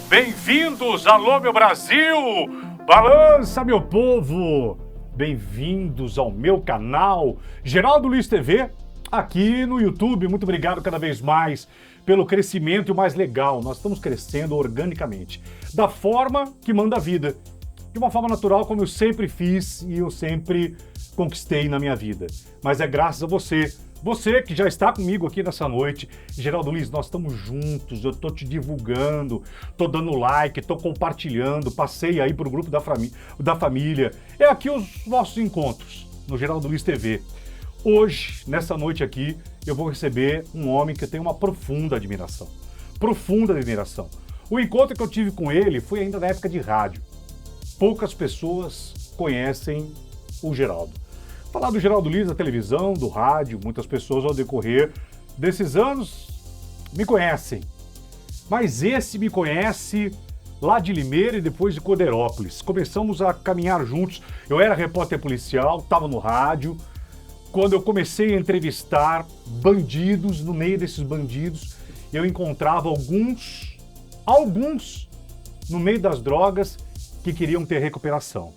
Bem-vindos, alô meu Brasil! Balança meu povo! Bem-vindos ao meu canal Geraldo Luiz TV, aqui no YouTube. Muito obrigado cada vez mais pelo crescimento e o mais legal, nós estamos crescendo organicamente, da forma que manda a vida, de uma forma natural como eu sempre fiz e eu sempre conquistei na minha vida. Mas é graças a você que já está comigo aqui nessa noite. Geraldo Luiz, nós estamos juntos, eu tô te divulgando, tô dando like, tô compartilhando, passei aí pro grupo da família. É aqui os nossos encontros no Geraldo Luiz TV. Hoje, nessa noite aqui, eu vou receber um homem que eu tenho uma profunda admiração. Profunda admiração. O encontro que eu tive com ele foi ainda na época de rádio. Poucas pessoas conhecem o Geraldo. Falar do Geraldo Luiz da televisão, do rádio, muitas pessoas ao decorrer desses anos me conhecem. Mas esse me conhece lá de Limeira e depois de Corderópolis. Começamos a caminhar juntos. Eu era repórter policial, estava no rádio. Quando eu comecei a entrevistar bandidos, no meio desses bandidos, eu encontrava alguns no meio das drogas que queriam ter recuperação.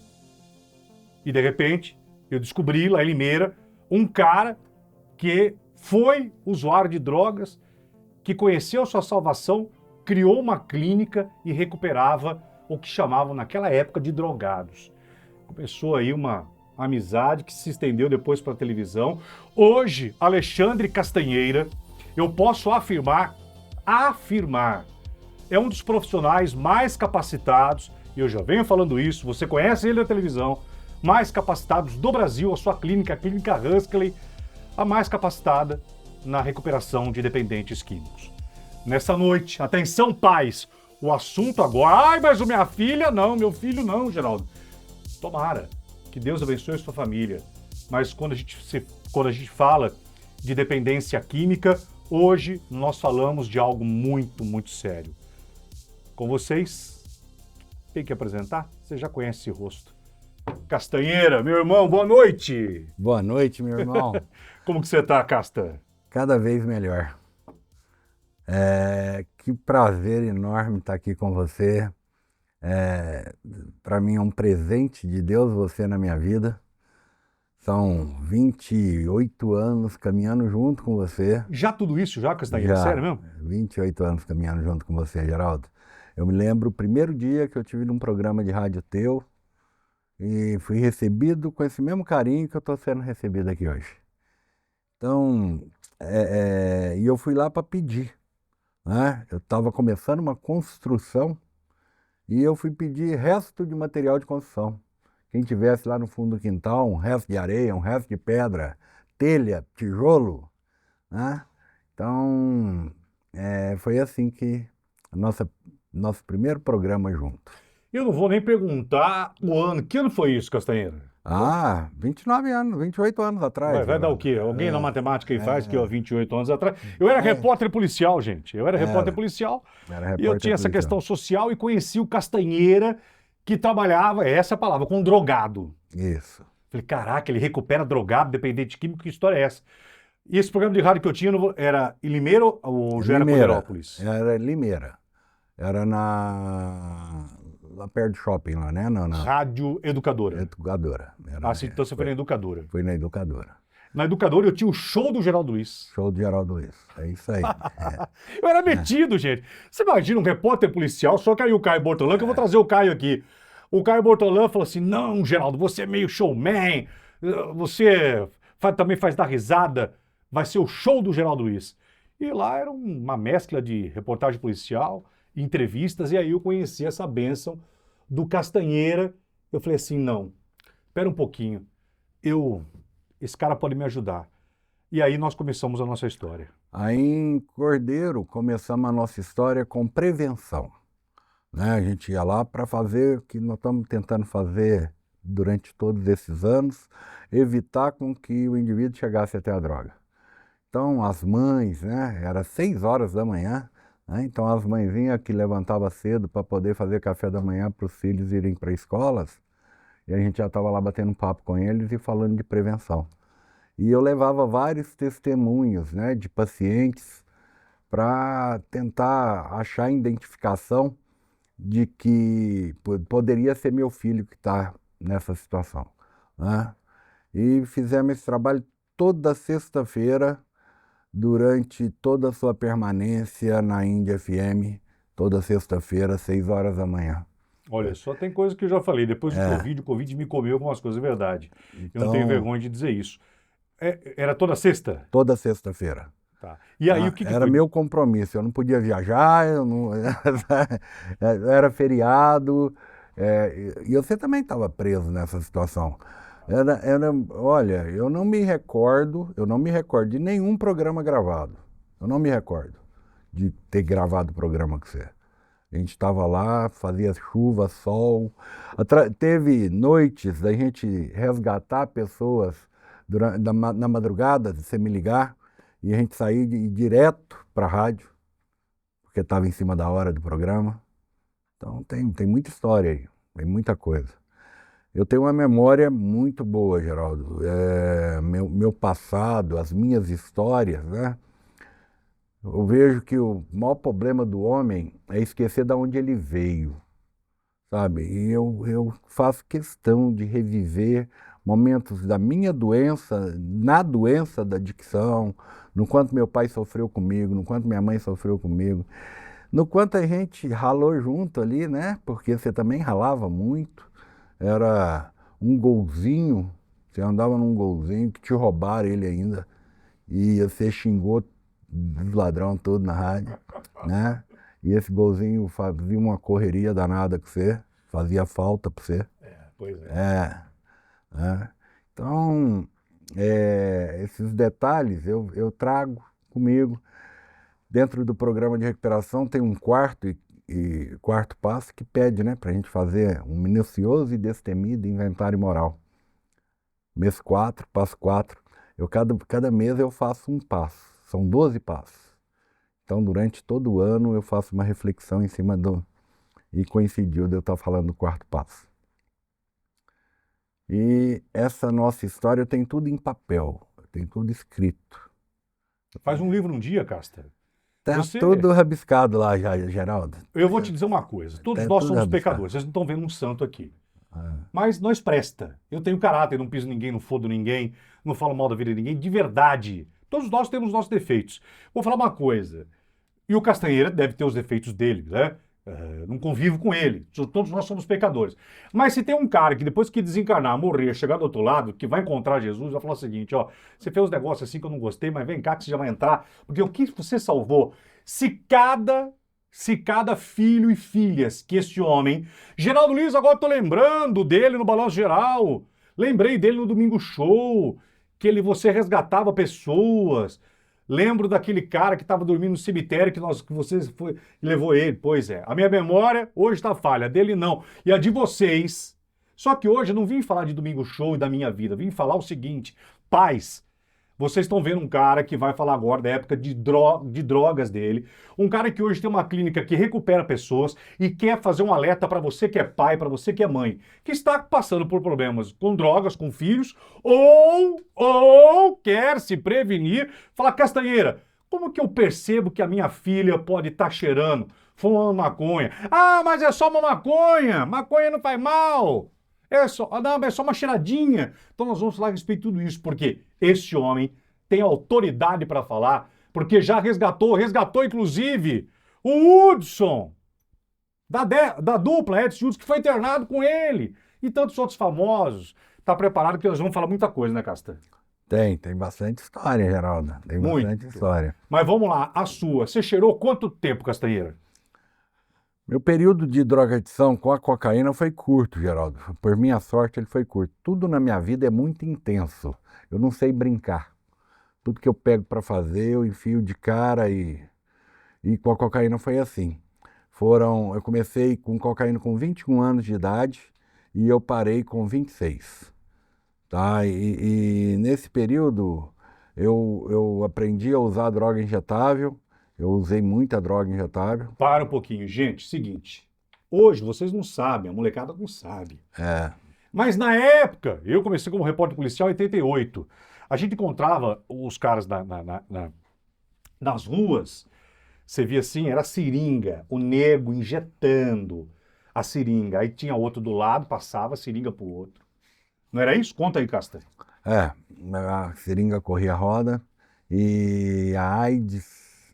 E de repente, eu descobri lá em Limeira um cara que foi usuário de drogas, que conheceu sua salvação, criou uma clínica e recuperava o que chamavam naquela época de drogados. Começou aí uma amizade que se estendeu depois para a televisão. Hoje, Alexandre Castanheira, eu posso afirmar, é um dos profissionais mais capacitados, e eu já venho falando isso, você conhece ele na televisão, mais capacitados do Brasil, a sua clínica, a Clínica Huxley, a mais capacitada na recuperação de dependentes químicos. Nessa noite, atenção pais, o assunto agora, ai, mas minha filha não, meu filho não, Geraldo. Tomara, que Deus abençoe a sua família, mas quando a gente fala de dependência química, hoje nós falamos de algo muito, muito sério. Com vocês, tem que apresentar? Você já conhece esse rosto. Castanheira, meu irmão, boa noite. Boa noite, meu irmão. Como que você tá, Casta? Cada vez melhor. Que prazer enorme estar aqui com você. Para mim é um presente de Deus você na minha vida. São 28 anos caminhando junto com você. Já tudo isso, já, Castanheira? Já, sério mesmo? 28 anos caminhando junto com você, Geraldo. Eu me lembro o primeiro dia que eu tive num programa de rádio teu, e fui recebido com esse mesmo carinho que eu estou sendo recebido aqui hoje. Então, e eu fui lá para pedir, né? Eu estava começando uma construção e eu fui pedir resto de material de construção. Quem tivesse lá no fundo do quintal, um resto de areia, um resto de pedra, telha, tijolo, né? Então, foi assim que nosso primeiro programa junto. Eu não vou nem perguntar o ano. Que ano foi isso, Castanheira? 29 anos, 28 anos atrás. Vai dar o quê? Alguém na matemática aí faz que, 28 anos atrás. Eu era repórter policial, gente. Eu era repórter policial. E eu tinha essa questão social e conheci o Castanheira, que trabalhava, essa é a palavra, com drogado. Isso. Falei, caraca, ele recupera drogado, dependente químico, que história é essa? E esse programa de rádio que eu tinha era em Limeira ou já era Corderópolis? Era Limeira. Era lá perto do shopping, lá, né? Rádio Educadora. Educadora. Então você foi na Educadora. Fui na Educadora. Na Educadora eu tinha o show do Geraldo Luiz. Show do Geraldo Luiz. É isso aí. Eu era metido, gente. Você imagina um repórter policial, só que aí o Caio Bortolã, que eu vou trazer o Caio aqui. O Caio Bortolã falou assim, não, Geraldo, você é meio showman, você também faz dar risada, vai ser o show do Geraldo Luiz. E lá era uma mescla de reportagem policial, entrevistas, e aí eu conheci essa bênção do Castanheira. Eu falei assim, não, espera um pouquinho, esse cara pode me ajudar. E aí nós começamos a nossa história. Aí em Cordeiro começamos a nossa história com prevenção, né? A gente ia lá para fazer o que nós estamos tentando fazer durante todos esses anos, evitar com que o indivíduo chegasse até a droga. Então as mães, né? Era 6 horas da manhã, né? Então as mãezinhas que levantavam cedo para poder fazer café da manhã para os filhos irem para escolas, e a gente já estava lá batendo papo com eles e falando de prevenção. E eu levava vários testemunhos, né, de pacientes para tentar achar identificação de que poderia ser meu filho que está nessa situação, né? E fizemos esse trabalho toda sexta-feira, durante toda a sua permanência na Índia FM, toda sexta-feira, 6 horas da manhã. Olha, só tem coisa que eu já falei. Depois do É, o Covid me comeu algumas coisas, é verdade. Eu não tenho então, vergonha de dizer isso. Era toda sexta? toda sexta-feira. Tá. E aí, o Tá? que Era foi? meu compromisso, eu não podia viajar, eu não... era feriado, e você também estava preso nessa situação. Olha, eu não me recordo de nenhum programa gravado. Eu não me recordo de ter gravado programa com você. A gente estava lá, fazia chuva, sol. Teve noites da gente resgatar pessoas na madrugada, de você me ligar, e a gente sair direto para a rádio, porque estava em cima da hora do programa. Então tem muita história aí, tem muita coisa. Eu tenho uma memória muito boa, Geraldo. Meu passado, as minhas histórias, né? Eu vejo que o maior problema do homem é esquecer de onde ele veio, sabe? E eu faço questão de reviver momentos da minha doença, na doença da adicção, no quanto meu pai sofreu comigo, no quanto minha mãe sofreu comigo, no quanto a gente ralou junto ali, né? Porque você também ralava muito. Era um golzinho, você andava num golzinho que te roubaram ele ainda. E você xingou os ladrão todo na rádio, né? E esse golzinho fazia uma correria danada com você, fazia falta para você. Pois é. Né? Então, esses detalhes eu trago comigo. Dentro do programa de recuperação tem um quarto passo que pede, né, para a gente fazer um minucioso e destemido inventário moral. Mês 4, passo 4. Cada mês eu faço um passo. São 12 passos. Então, durante todo o ano, eu faço uma reflexão em cima do... E coincidiu de eu estar falando do quarto passo. E essa nossa história tem tudo em papel, tem tudo escrito. Faz um livro um dia, Casta. Tá Você... tudo rabiscado lá, Geraldo. Eu vou te dizer uma coisa. Todos Tá nós tudo somos rabiscado. pecadores. Vocês não estão vendo um santo aqui. Ah, Mas nós presta. Eu tenho caráter, não piso ninguém, não fodo ninguém, não falo mal da vida de ninguém, de verdade. Todos nós temos nossos defeitos. Vou falar uma coisa. E o Castanheira deve ter os defeitos dele, né? Não convivo com ele. Todos nós somos pecadores. Mas se tem um cara que depois que desencarnar, morrer, chegar do outro lado, que vai encontrar Jesus, vai falar o seguinte, ó, você fez uns negócios assim que eu não gostei, mas vem cá que você já vai entrar, porque o que você salvou? Se cada filho e filhas que este homem... Geraldo Luiz, agora eu tô lembrando dele no Balanço Geral. Lembrei dele no Domingo Show, que você resgatava pessoas. Lembro daquele cara que estava dormindo no cemitério que você levou ele. Pois é, a minha memória hoje está falha, dele não. E a de vocês. Só que hoje eu não vim falar de Domingo Show e da minha vida, vim falar o seguinte, pais, vocês estão vendo um cara que vai falar agora da época de drogas dele, um cara que hoje tem uma clínica que recupera pessoas e quer fazer um alerta para você que é pai, para você que é mãe, que está passando por problemas com drogas, com filhos, ou quer se prevenir, fala, Castanheira, como que eu percebo que a minha filha pode estar cheirando, fumando maconha? Ah, mas é só uma maconha, maconha não faz mal. É só uma cheiradinha. Então nós vamos falar a respeito de tudo isso, porque esse homem tem autoridade para falar, porque já resgatou inclusive o Hudson, da dupla Edson Hudson, que foi internado com ele, e tantos outros famosos. Tá preparado que nós vamos falar muita coisa, né, Castan? tem bastante história, Geraldo. Tem bastante Muito. história. Mas vamos lá, a sua. Você cheirou quanto tempo, Castanheira? Meu período de drogadição com a cocaína foi curto, Geraldo. Por minha sorte, ele foi curto. Tudo na minha vida é muito intenso. Eu não sei brincar. Tudo que eu pego para fazer, eu enfio de cara e com a cocaína foi assim. Eu comecei com cocaína com 21 anos de idade e eu parei com 26. Tá? E nesse período eu aprendi a usar droga injetável. Eu usei muita droga injetável. Para um pouquinho, gente. Seguinte. Hoje vocês não sabem, a molecada não sabe. Mas na época, eu comecei como repórter policial em 88. A gente encontrava os caras nas ruas Você via assim, era a seringa, o nego injetando a seringa. Aí tinha outro do lado, passava a seringa pro outro. Não era isso? Conta aí, Castanho. É, a seringa corria a roda e a AIDS,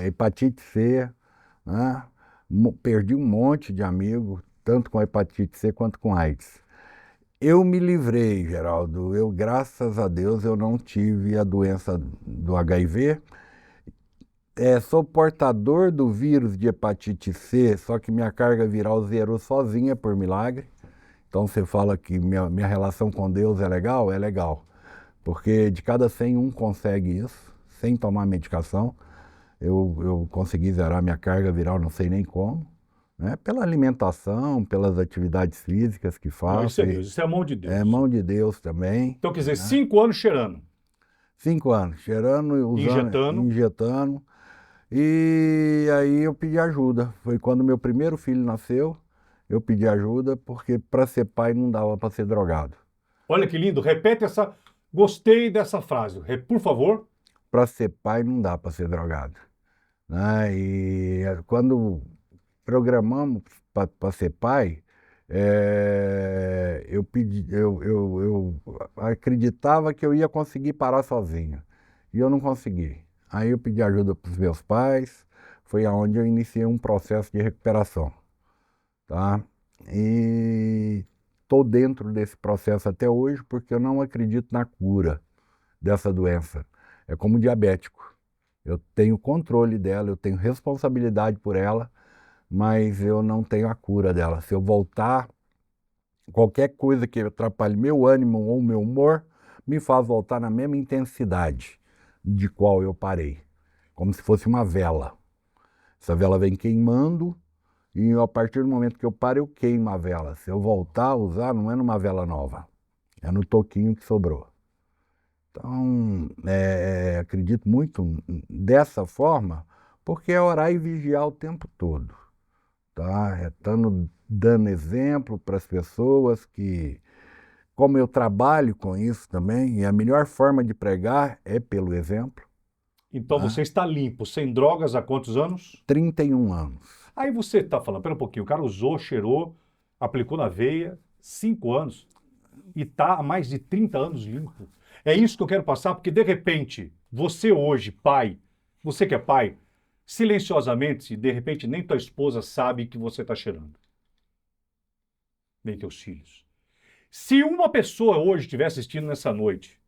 hepatite C, né? Perdi um monte de amigos, tanto com hepatite C quanto com AIDS. Eu me livrei, Geraldo. Eu, graças a Deus, eu não tive a doença do HIV. Sou portador do vírus de hepatite C, só que minha carga viral zerou sozinha por milagre. Então você fala que minha relação com Deus é legal? É legal. Porque de cada 100, um consegue isso, sem tomar medicação. Eu consegui zerar minha carga viral, não sei nem como. Né? Pela alimentação, pelas atividades físicas que Não, isso faço. é Deus, isso é a mão de Deus. É mão de Deus também. Então, quer dizer, Né? 5 anos cheirando. 5 anos, cheirando, usando, injetando. E aí eu pedi ajuda. Foi quando meu primeiro filho nasceu, eu pedi ajuda, porque para ser pai não dava para ser drogado. Olha que lindo, repete essa. Gostei dessa frase, por favor. Para ser pai não dá para ser drogado. Né? E quando programamos para ser pai, eu acreditava que eu ia conseguir parar sozinho. E eu não consegui. Aí eu pedi ajuda para os meus pais, foi aonde eu iniciei um processo de recuperação. Tá? E estou dentro desse processo até hoje porque eu não acredito na cura dessa doença. É como diabético. Eu tenho controle dela, eu tenho responsabilidade por ela, mas eu não tenho a cura dela. Se eu voltar, qualquer coisa que atrapalhe meu ânimo ou meu humor, me faz voltar na mesma intensidade de qual eu parei. Como se fosse uma vela. Essa vela vem queimando e a partir do momento que eu paro, eu queimo a vela. Se eu voltar a usar, não é numa vela nova, é no toquinho que sobrou. Então, acredito muito dessa forma, porque é orar e vigiar o tempo todo. Tá? Dando exemplo para as pessoas que, como eu trabalho com isso também, e a melhor forma de pregar é pelo exemplo. Então Tá? você está limpo, sem drogas há quantos anos? 31 anos. Aí você está falando, pera um pouquinho, o cara usou, cheirou, aplicou na veia, 5 anos, e está há mais de 30 anos limpo. É isso que eu quero passar, porque de repente, você hoje, pai, você que é pai, silenciosamente, de repente nem tua esposa sabe que você está cheirando. Nem teus filhos. Se uma pessoa hoje estiver assistindo nessa noite,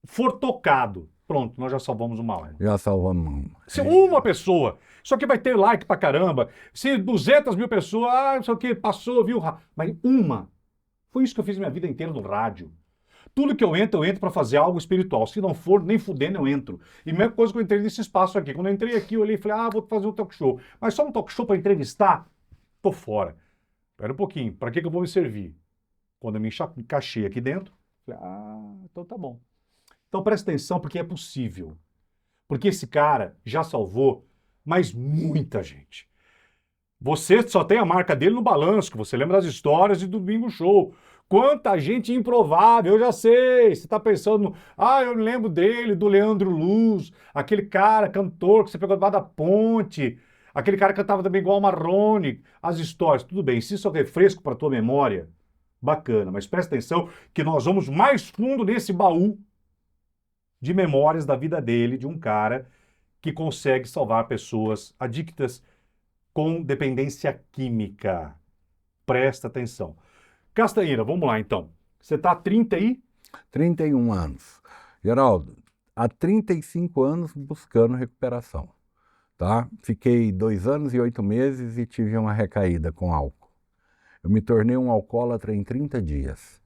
for tocado, pronto, nós já salvamos uma alma. Já salvamos. Se uma pessoa, isso aqui vai ter like pra caramba. Se 200 mil pessoas, não sei o que, passou, viu? Mas uma. Foi isso que eu fiz minha vida inteira no rádio. Tudo que eu entro para fazer algo espiritual. Se não for, nem fudendo, eu entro. E a mesma coisa que eu entrei nesse espaço aqui. Quando eu entrei aqui, eu olhei e falei, vou fazer um talk show. Mas só um talk show para entrevistar? Tô fora. Espera um pouquinho, para que eu vou me servir? Quando eu me encaixei aqui dentro, falei, então tá bom. Então presta atenção, porque é possível. Porque esse cara já salvou, mas muita gente. Você só tem a marca dele no balanço, que você lembra das histórias de Domingo Show. Quanta gente improvável, eu já sei. Você está pensando, eu lembro dele, do Leandro Luz, aquele cara, cantor, que você pegou debaixo da ponte, aquele cara que cantava também igual o Marrone, as histórias. Tudo bem, se isso é refresco para a tua memória, bacana, mas presta atenção que nós vamos mais fundo nesse baú de memórias da vida dele, de um cara que consegue salvar pessoas adictas com dependência química. Presta atenção. Castanheira, vamos lá então. Você está há 31 anos. Geraldo, há 35 anos buscando recuperação. Tá? Fiquei 2 anos e 8 meses e tive uma recaída com álcool. Eu me tornei um alcoólatra em 30 dias.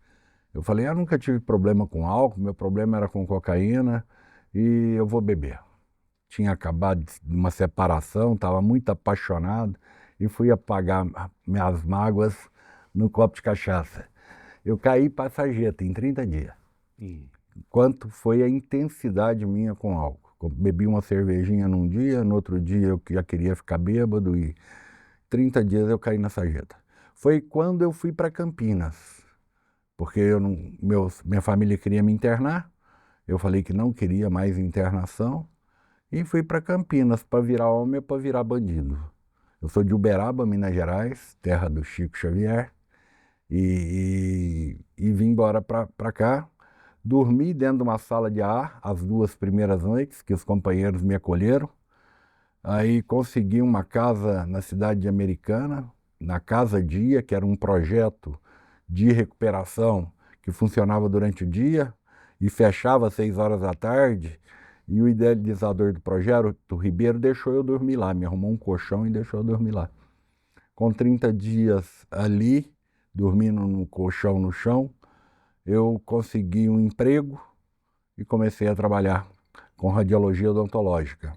Eu falei, eu nunca tive problema com álcool, meu problema era com cocaína e eu vou beber. Tinha acabado de uma separação, estava muito apaixonado e fui apagar minhas mágoas no copo de cachaça. Eu caí para a sarjeta em 30 dias. Quanto foi a intensidade minha com álcool. Eu bebi uma cervejinha num dia, no outro dia eu já queria ficar bêbado e 30 dias eu caí na sarjeta. Foi quando eu fui para Campinas, porque minha família queria me internar, eu falei que não queria mais internação, e fui para Campinas para virar homem ou para virar bandido. Eu sou de Uberaba, Minas Gerais, terra do Chico Xavier, e vim embora para cá. Dormi dentro de uma sala de ar as 2 primeiras noites que os companheiros me acolheram. Aí consegui uma casa na cidade de Americana, na Casa Dia, que era um projeto de recuperação que funcionava durante o dia e fechava às 6 horas da tarde. E o idealizador do projeto, o Ribeiro, deixou eu dormir lá, me arrumou um colchão e deixou eu dormir lá. Com 30 dias ali, dormindo no colchão no chão, eu consegui um emprego e comecei a trabalhar com radiologia odontológica,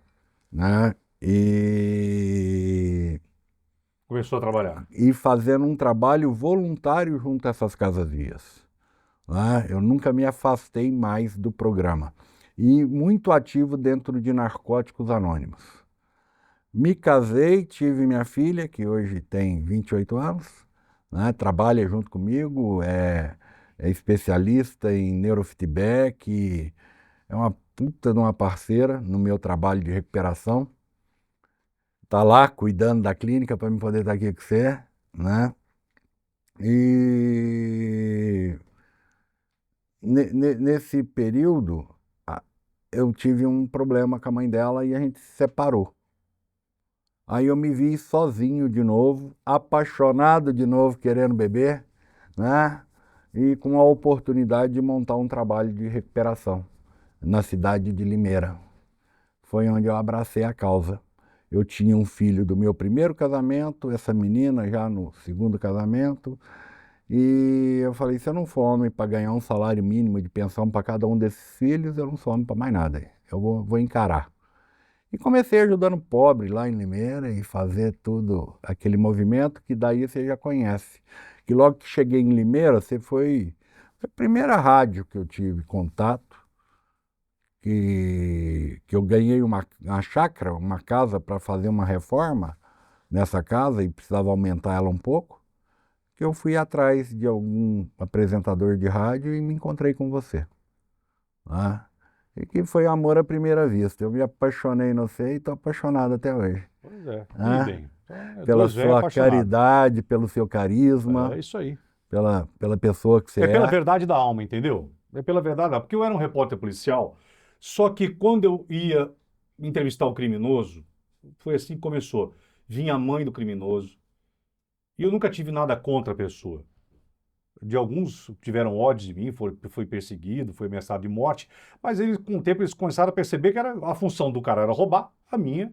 né? Começou a trabalhar. E fazendo um trabalho voluntário junto a essas casas-vias, né? Eu nunca me afastei mais do programa. E muito ativo dentro de Narcóticos Anônimos. Me casei, tive minha filha, que hoje tem 28 anos, né? Trabalha junto comigo, é especialista em neurofeedback, é uma puta de uma parceira no meu trabalho de recuperação. Tá lá cuidando da clínica para eu poder estar aqui com você, né? E nesse período eu tive um problema com a mãe dela e a gente se separou. Aí eu me vi sozinho de novo, apaixonado de novo, querendo beber, né? E com a oportunidade de montar um trabalho de recuperação na cidade de Limeira. Foi onde eu abracei a causa. Eu tinha um filho do meu primeiro casamento, essa menina já no segundo casamento, e eu falei, se eu não for homem para ganhar um salário mínimo de pensão para cada um desses filhos, eu não sou homem para mais nada. Eu vou encarar. E comecei ajudando pobre lá em Limeira e fazer tudo aquele movimento que daí você já conhece. Que logo que cheguei em Limeira, foi a primeira rádio que eu tive contato, que eu ganhei uma chácara, uma casa para fazer uma reforma nessa casa e precisava aumentar ela um pouco, que eu fui atrás de algum apresentador de rádio e me encontrei com você, né? E que foi amor à primeira vista. Eu me apaixonei no você e estou apaixonado até hoje. Pois é, Né? idem. Então, Pela dois velhos sua apaixonados. caridade, pelo seu carisma, É isso aí. pela pessoa que você É pela é. verdade da alma, entendeu? É pela verdade da alma. Porque eu era um repórter policial, só que quando eu ia entrevistar o criminoso, foi assim que começou. Vinha a mãe do criminoso, e eu nunca tive nada contra a pessoa. De alguns tiveram ódio de mim, foi perseguido, foi ameaçado de morte, mas eles, com o tempo eles começaram a perceber que a função do cara era roubar, a minha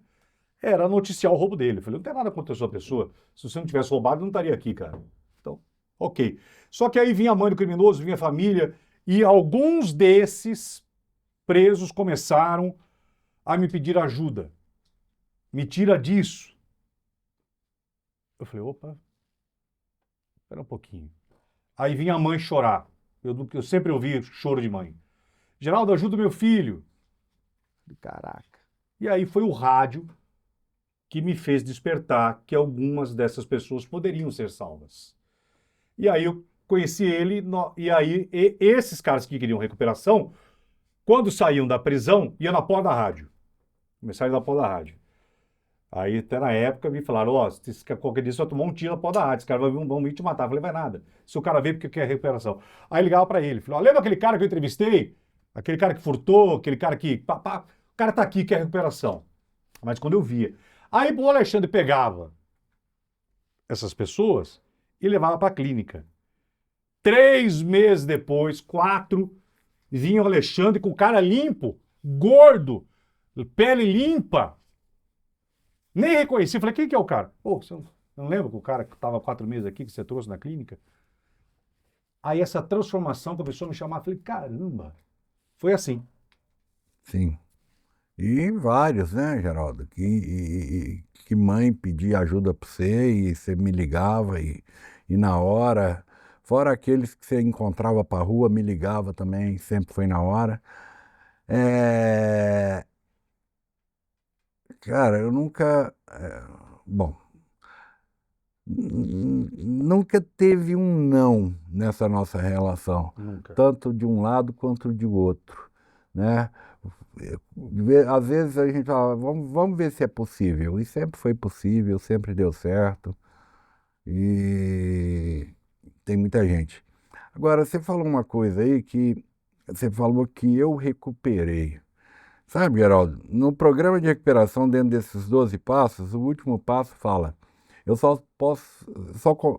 era noticiar o roubo dele. Eu falei, não tem nada contra a sua pessoa, se você não tivesse roubado, eu não estaria aqui, cara. Então, ok. Só que aí vinha a mãe do criminoso, vinha a família, e alguns desses presos começaram a me pedir ajuda. Me tira disso. Eu falei, opa, espera um pouquinho. Aí vinha a mãe chorar. Eu sempre ouvi choro de mãe. Geraldo, ajuda o meu filho. Caraca. E aí foi o rádio que me fez despertar que algumas dessas pessoas poderiam ser salvas. E aí eu conheci ele, e aí esses caras que queriam recuperação, quando saíam da prisão, iam na porta da rádio. Começaram na porta da rádio. Aí até na época me falaram, ó, se qualquer dia você vai tomar um tiro na porta da rádio, esse cara vão vir te matar. Eu falei, vai nada. Se o cara veio porque quer recuperação. Aí ligava pra ele, falou, ó, lembra aquele cara que eu entrevistei? Aquele cara que furtou, aquele cara que... o cara tá aqui, quer recuperação. Mas quando eu via. Aí o Alexandre pegava essas pessoas e levava pra clínica. 3 meses depois, 4, vinha o Alexandre com o cara limpo, gordo, pele limpa. Nem reconheci. Falei, quem que é o cara? Pô, você não lembra que o cara que estava 4 meses aqui, que você trouxe na clínica? Aí essa transformação começou a me chamar. Falei, caramba, foi assim. Sim. E vários, né, Geraldo? Que mãe pedia ajuda para você e você me ligava e na hora. Fora aqueles que você encontrava para rua, me ligava também, sempre foi na hora. Cara, eu nunca. Bom, nunca teve um não nessa nossa relação, Nunca. tanto de um lado quanto de outro, né? Às vezes a gente fala, vamos ver se é possível. E sempre foi possível, sempre deu certo. E tem muita gente. Agora, você falou uma coisa aí que você falou que eu recuperei. Sabe, Geraldo, no programa de recuperação, dentro desses 12 passos, o último passo fala: eu só posso,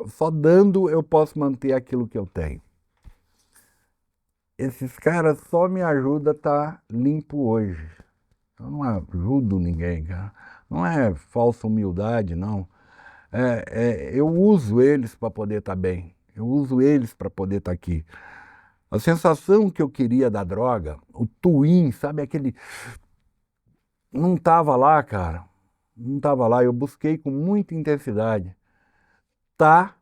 só dando eu posso manter aquilo que eu tenho. Esses caras só me ajudam a estar limpo hoje. Eu não ajudo ninguém, cara. Não é falsa humildade, não. Eu uso eles para poder estar bem. Eu uso eles para poder estar aqui. A sensação que eu queria da droga, o twin, sabe aquele. Não estava lá, cara. Não estava lá. Eu busquei com muita intensidade. Tá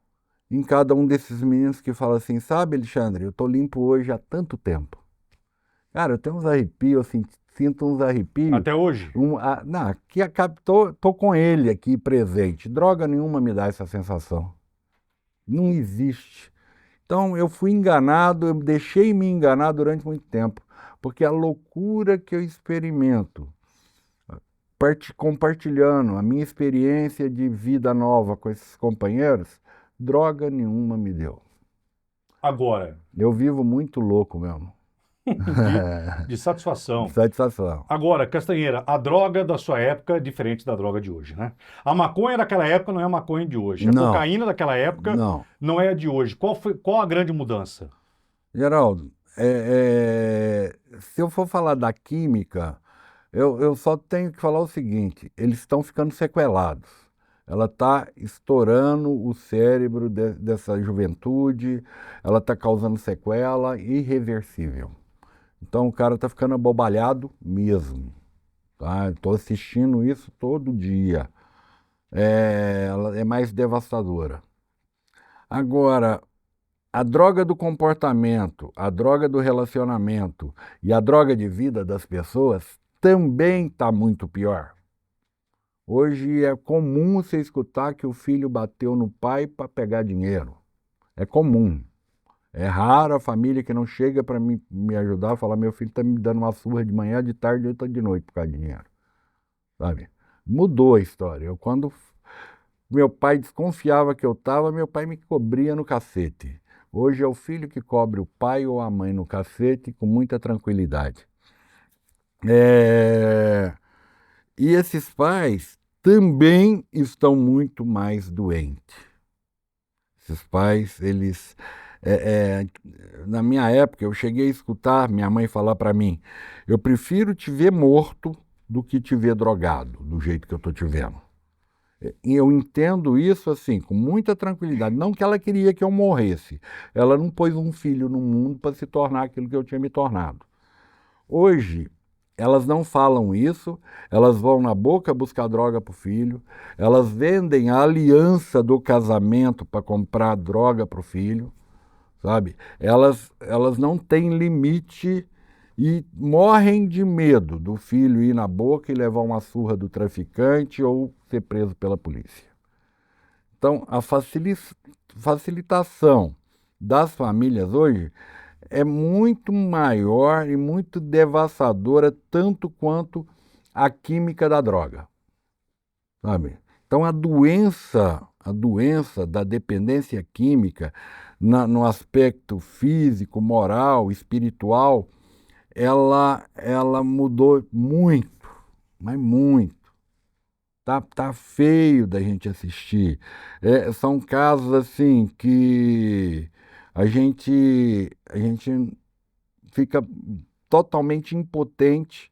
em cada um desses meninos que fala assim, sabe, Alexandre, eu tô limpo hoje há tanto tempo. Cara, eu tenho uns arrepios, eu sinto uns arrepios. Até hoje? Não, tô com ele aqui presente. Droga nenhuma me dá essa sensação. Não existe. Então eu fui enganado, eu deixei me enganar durante muito tempo, porque a loucura que eu experimento, compartilhando a minha experiência de vida nova com esses companheiros, droga nenhuma me deu. Agora, Eu vivo muito louco mesmo. de, de De satisfação. satisfação. Agora, Castanheira, a droga da sua época é diferente da droga de hoje, né? A maconha daquela época não é a maconha de hoje. A Não, cocaína daquela época não. não é a de hoje. Qual a grande mudança? Geraldo, se eu for falar da química, eu só tenho que falar o seguinte: eles estão ficando sequelados. Ela está estourando o cérebro dessa juventude, ela está causando sequela irreversível. Então o cara está ficando abobalhado mesmo. Tá? Estou assistindo isso todo dia. Ela é mais devastadora. Agora, a droga do comportamento, a droga do relacionamento e a droga de vida das pessoas também está muito pior. Hoje é comum você escutar que o filho bateu no pai para pegar dinheiro. É comum. É raro a família que não chega para me ajudar a falar: meu filho está me dando uma surra de manhã, de tarde ou de noite por causa de dinheiro. Sabe? Mudou a história. Quando meu pai desconfiava que eu estava, meu pai me cobria no cacete. Hoje é o filho que cobre o pai ou a mãe no cacete com muita tranquilidade. É, E esses pais também estão muito mais doentes. Esses pais, eles. Na minha época, eu cheguei a escutar minha mãe falar para mim: eu prefiro te ver morto do que te ver drogado, do jeito que eu estou te vendo. E eu entendo isso assim, com muita tranquilidade. Não que ela queria que eu morresse. Ela não pôs um filho no mundo para se tornar aquilo que eu tinha me tornado. Hoje, elas não falam isso, elas vão na boca buscar droga para o filho, elas vendem a aliança do casamento para comprar droga para o filho, sabe? Elas não têm limite e morrem de medo do filho ir na boca e levar uma surra do traficante ou ser preso pela polícia. Então, a facilitação das famílias hoje é muito maior e muito devastadora, tanto quanto a química da droga, sabe? Então, a doença da dependência química, no aspecto físico, moral, espiritual, ela mudou muito, mas muito. Tá feio da gente assistir. São casos assim que a gente fica totalmente impotente,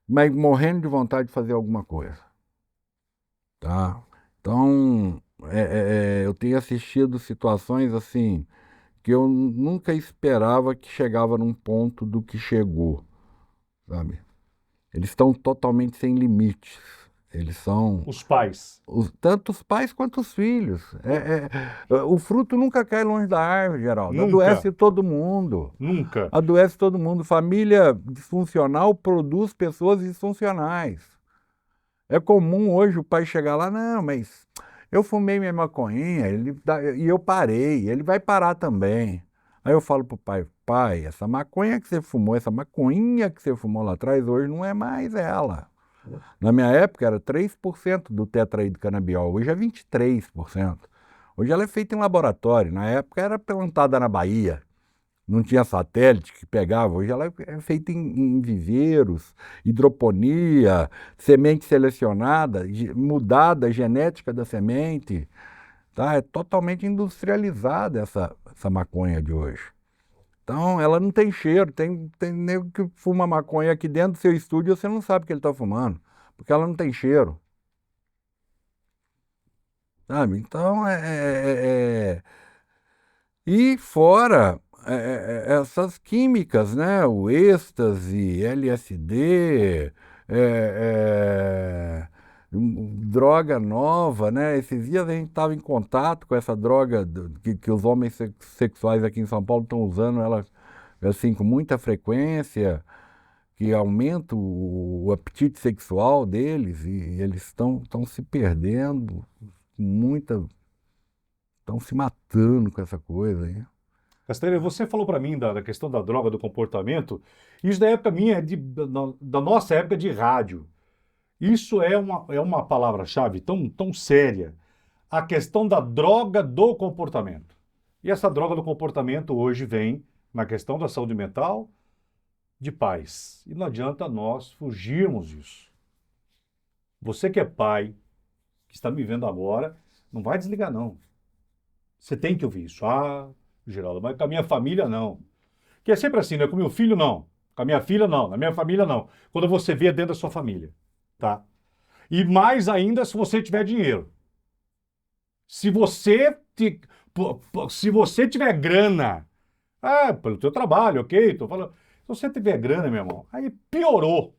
mas morrendo de vontade de fazer alguma coisa, tá? Então, eu tenho assistido situações assim que eu nunca esperava que chegava num ponto do que chegou, sabe? Eles estão totalmente sem limites. Eles são Os pais. tanto os pais quanto os filhos. O fruto nunca cai longe da árvore, Geraldo. Nunca, Adoece todo mundo. nunca. Adoece todo mundo. Família disfuncional produz pessoas disfuncionais. É comum hoje o pai chegar lá: não, mas eu fumei minha maconhinha e eu parei, ele vai parar também. Aí eu falo pro pai, pai, essa maconha que você fumou, essa maconhinha que você fumou lá atrás, hoje não é mais ela. Na minha época era 3% do tetraidrocanabiol, hoje é 23%. Hoje ela é feita em laboratório, na época era plantada na Bahia, não tinha satélite que pegava, hoje ela é feita em viveiros, hidroponia, semente selecionada, mudada a genética da semente, tá? É totalmente industrializada essa maconha de hoje. Então, ela não tem cheiro. Tem nego que fuma maconha aqui dentro do seu estúdio e você não sabe que ele está fumando, porque ela não tem cheiro, sabe? Então, E fora essas químicas, né? O êxtase, LSD, droga nova, né? Esses dias a gente estava em contato com essa droga que os homens sexuais aqui em São Paulo estão usando ela assim com muita frequência, que aumenta o apetite sexual deles e eles estão se perdendo, muita, estão se matando com essa coisa aí. Castanheira, você falou para mim da questão da droga, do comportamento. Isso da época minha, da nossa época de rádio. Isso é uma palavra-chave tão séria. A questão da droga do comportamento. E essa droga do comportamento hoje vem na questão da saúde mental de pais. E não adianta nós fugirmos disso. Você que é pai, que está me vendo agora, não vai desligar, não. Você tem que ouvir isso. Ah, Geraldo, mas com a minha família, não. Que é sempre assim, né? Com meu filho, não. Com a minha filha, não. Na minha família, não. Quando você vê dentro da sua família, tá? E mais ainda se você tiver dinheiro. Se você, se você tiver grana, pelo teu trabalho, ok? Tô falando. Se você tiver grana, meu irmão, aí piorou.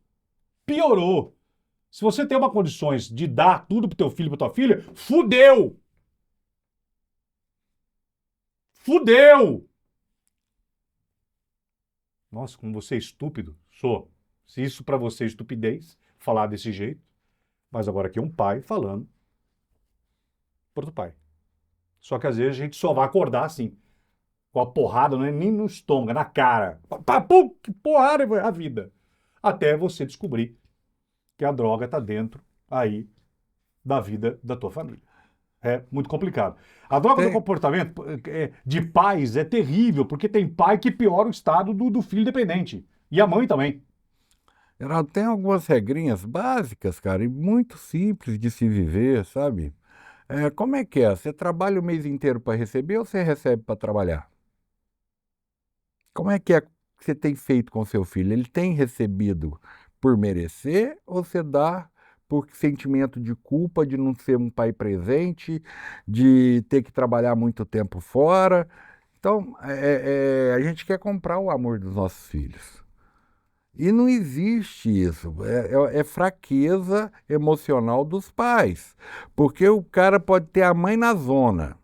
Piorou. Se você tem uma condições de dar tudo pro teu filho, pra tua filha, fudeu! Fudeu! Nossa, como você é estúpido. Sou. Se isso pra você é estupidez, falar desse jeito. Mas agora aqui é um pai falando pro outro pai. Só que às vezes a gente só vai acordar assim, com a porrada, não é nem no estômago, é na cara. Pum, que porrada é a vida. Até você descobrir que a droga está dentro aí da vida da tua família. É muito complicado. A droga do Tem, comportamento de pais é terrível, porque tem pai que piora o estado do filho dependente. E a mãe também. Geraldo, tem algumas regrinhas básicas, cara, e muito simples de se viver, sabe? Como é que é? Você trabalha o mês inteiro para receber ou você recebe para trabalhar? Como é que você tem feito com seu filho? Ele tem recebido por merecer ou você dá por sentimento de culpa de não ser um pai presente, de ter que trabalhar muito tempo fora? Então, a gente quer comprar o amor dos nossos filhos. E não existe isso. É fraqueza emocional dos pais. Porque o cara pode ter a mãe na zona,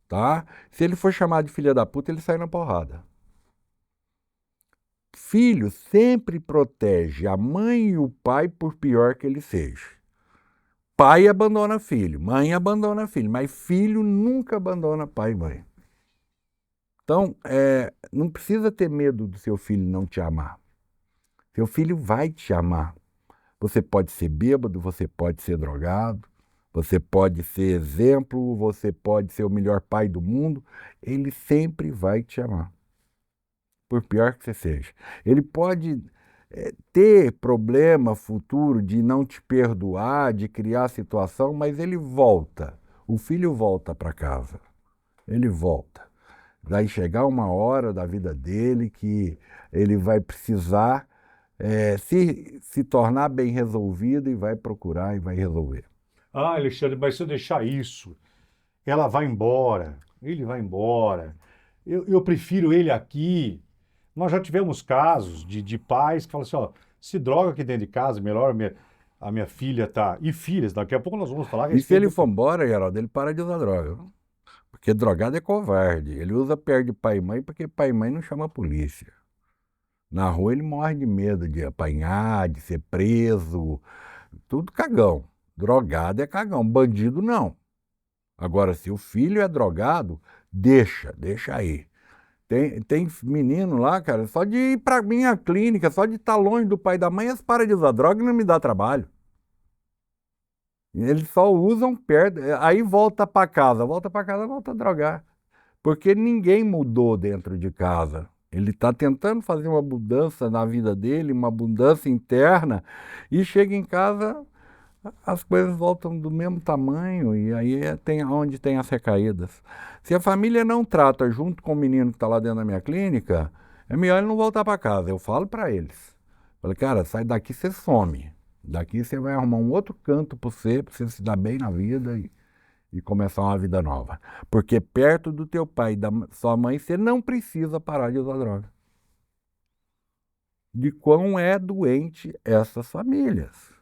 tá? Se ele for chamado de filha da puta, ele sai na porrada. Filho sempre protege a mãe e o pai, por pior que ele seja. Pai abandona filho, mãe abandona filho, mas filho nunca abandona pai e mãe. Então, não precisa ter medo do seu filho não te amar. Seu filho vai te amar. Você pode ser bêbado, você pode ser drogado, você pode ser exemplo, você pode ser o melhor pai do mundo. Ele sempre vai te amar, por pior que você seja. Ele pode ter problema futuro de não te perdoar, de criar situação, mas ele volta. O filho volta para casa. Ele volta. Vai chegar uma hora da vida dele que ele vai precisar se tornar bem resolvido e vai procurar e vai resolver. Ah, Alexandre, mas se eu deixar isso, ela vai embora, ele vai embora. Eu prefiro ele aqui. Nós já tivemos casos de pais que falam assim, ó, se droga aqui dentro de casa, melhor a minha filha tá... E filhas, daqui a pouco nós vamos falar a E se respeito ele do for filho. embora, Geraldo, ele para de usar droga. Porque drogado é covarde. Ele usa perto de pai e mãe porque pai e mãe não chama a polícia. Na rua ele morre de medo de apanhar, de ser preso. Tudo cagão. Drogado é cagão. Bandido não. Agora, se o filho é drogado, deixa aí. Tem menino lá, cara, só de ir pra minha clínica, só de estar longe do pai e da mãe, eles param de usar droga e não me dá trabalho. Eles só usam perto, aí volta pra casa, volta a drogar. Porque ninguém mudou dentro de casa. Ele está tentando fazer uma mudança na vida dele, uma mudança interna, e chega em casa, as coisas voltam do mesmo tamanho, e aí tem onde tem as recaídas. Se a família não trata junto com o menino que está lá dentro da minha clínica, é melhor ele não voltar para casa. Eu falo para eles. Falei, cara, sai daqui, você some. Daqui você vai arrumar um outro canto para você se dar bem na vida e começar uma vida nova. Porque perto do teu pai e da sua mãe, você não precisa parar de usar droga. De quão é doente essas famílias.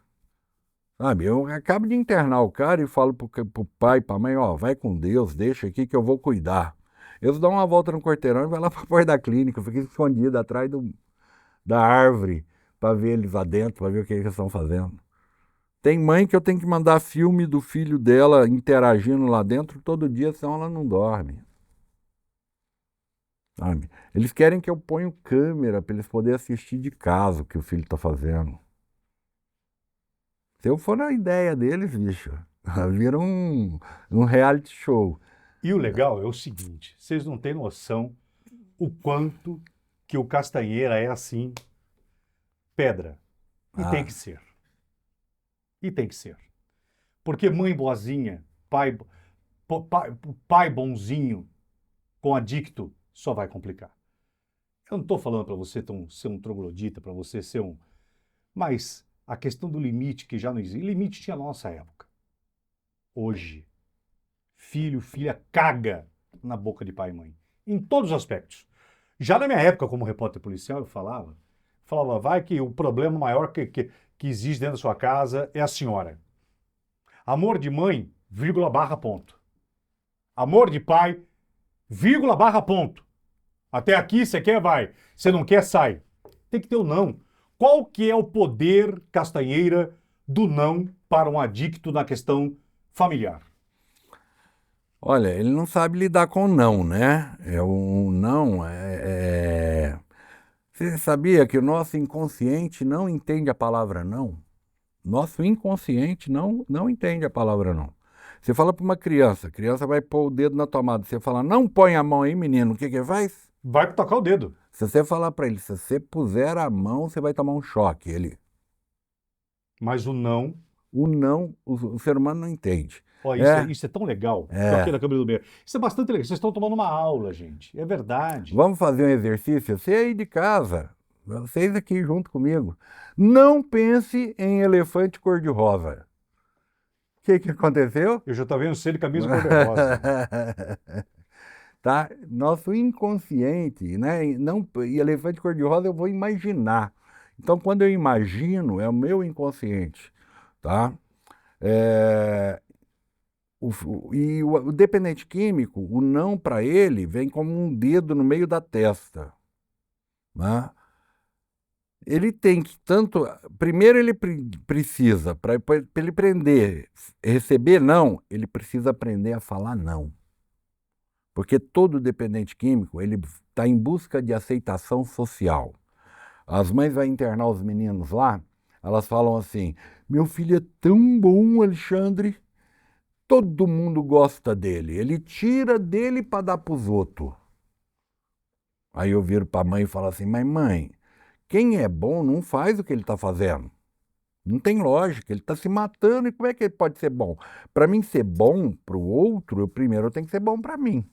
Sabe, eu acabo de internar o cara e falo pro pai, pra mãe, ó, vai com Deus, deixa aqui que eu vou cuidar. Eles dão uma volta no quarteirão e vai lá pra porta da clínica, fica escondido atrás da árvore para ver eles lá dentro, para ver o que eles estão fazendo. Tem mãe que eu tenho que mandar filme do filho dela interagindo lá dentro todo dia, senão ela não dorme. Sabe? Eles querem que eu ponha câmera para eles poderem assistir de casa o que o filho está fazendo. Se eu for na ideia deles, bicho, vira um reality show. E o legal é o seguinte, vocês não têm noção o quanto que o Castanheira é assim, pedra. E tem que ser. E tem que ser. Porque mãe boazinha, pai bonzinho com adicto só vai complicar. Eu não estou falando para você ser um troglodita, para você ser um... Mas a questão do limite que já não existe. Limite tinha na nossa época. Hoje, filha caga na boca de pai e mãe. Em todos os aspectos. Já na minha época, como repórter policial, eu falava, vai que o problema maior que existe dentro da sua casa é a senhora. Amor de mãe, vírgula, barra, ponto. Amor de pai, vírgula, barra, ponto. Até aqui, você quer, vai. Você não quer, sai. Tem que ter o não. Qual que é o poder, Castanheira, do não para um adicto na questão familiar? Olha, ele não sabe lidar com o não, né? O não Você sabia que o nosso inconsciente não entende a palavra não? Nosso inconsciente não entende a palavra não. Você fala para uma criança, a criança vai pôr o dedo na tomada, você fala, não põe a mão aí, menino, o que que faz? Vai tocar o dedo. Se você falar para ele, se você puser a mão, você vai tomar um choque. Mas o não... O não, o ser humano não entende. Ó, isso é tão legal. Tô aqui na câmera do meio. Isso é bastante legal. Vocês estão tomando uma aula, gente. É verdade. Vamos fazer um exercício? Você aí de casa, vocês aqui junto comigo. Não pense em elefante cor-de-rosa. O que aconteceu? Eu já estou vendo você de camisa cor-de-rosa. Tá? Nosso inconsciente, né? Não, e elefante cor-de-rosa eu vou imaginar. Então, quando eu imagino, é o meu inconsciente, tá? O dependente químico, o não para ele vem como um dedo no meio da testa, né? Ele tem que tanto... Primeiro ele precisa, para ele aprender, receber não, ele precisa aprender a falar não. Porque todo dependente químico, ele está em busca de aceitação social. As mães vão internar os meninos lá, elas falam assim, meu filho é tão bom, Alexandre, todo mundo gosta dele, ele tira dele para dar para os outros. Aí eu viro para a mãe e falo assim, mas mãe, quem é bom não faz o que ele está fazendo. Não tem lógica, ele está se matando e como é que ele pode ser bom? Para mim ser bom para o outro, primeiro eu tenho que ser bom para mim.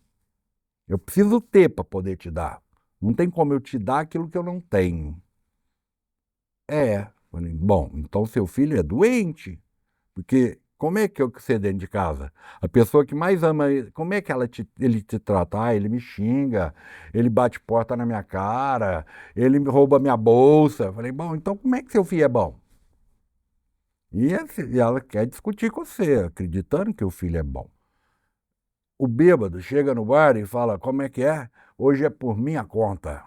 Eu preciso ter para poder te dar. Não tem como eu te dar aquilo que eu não tenho. Bom, então seu filho é doente, porque como é que eu sei dentro de casa? A pessoa que mais ama, como é que ele te trata? Ah, ele me xinga, ele bate porta na minha cara, ele rouba minha bolsa. Falei, bom, então como é que seu filho é bom? E ela quer discutir com você, acreditando que o filho é bom. O bêbado chega no bar e fala, como é que é? Hoje é por minha conta.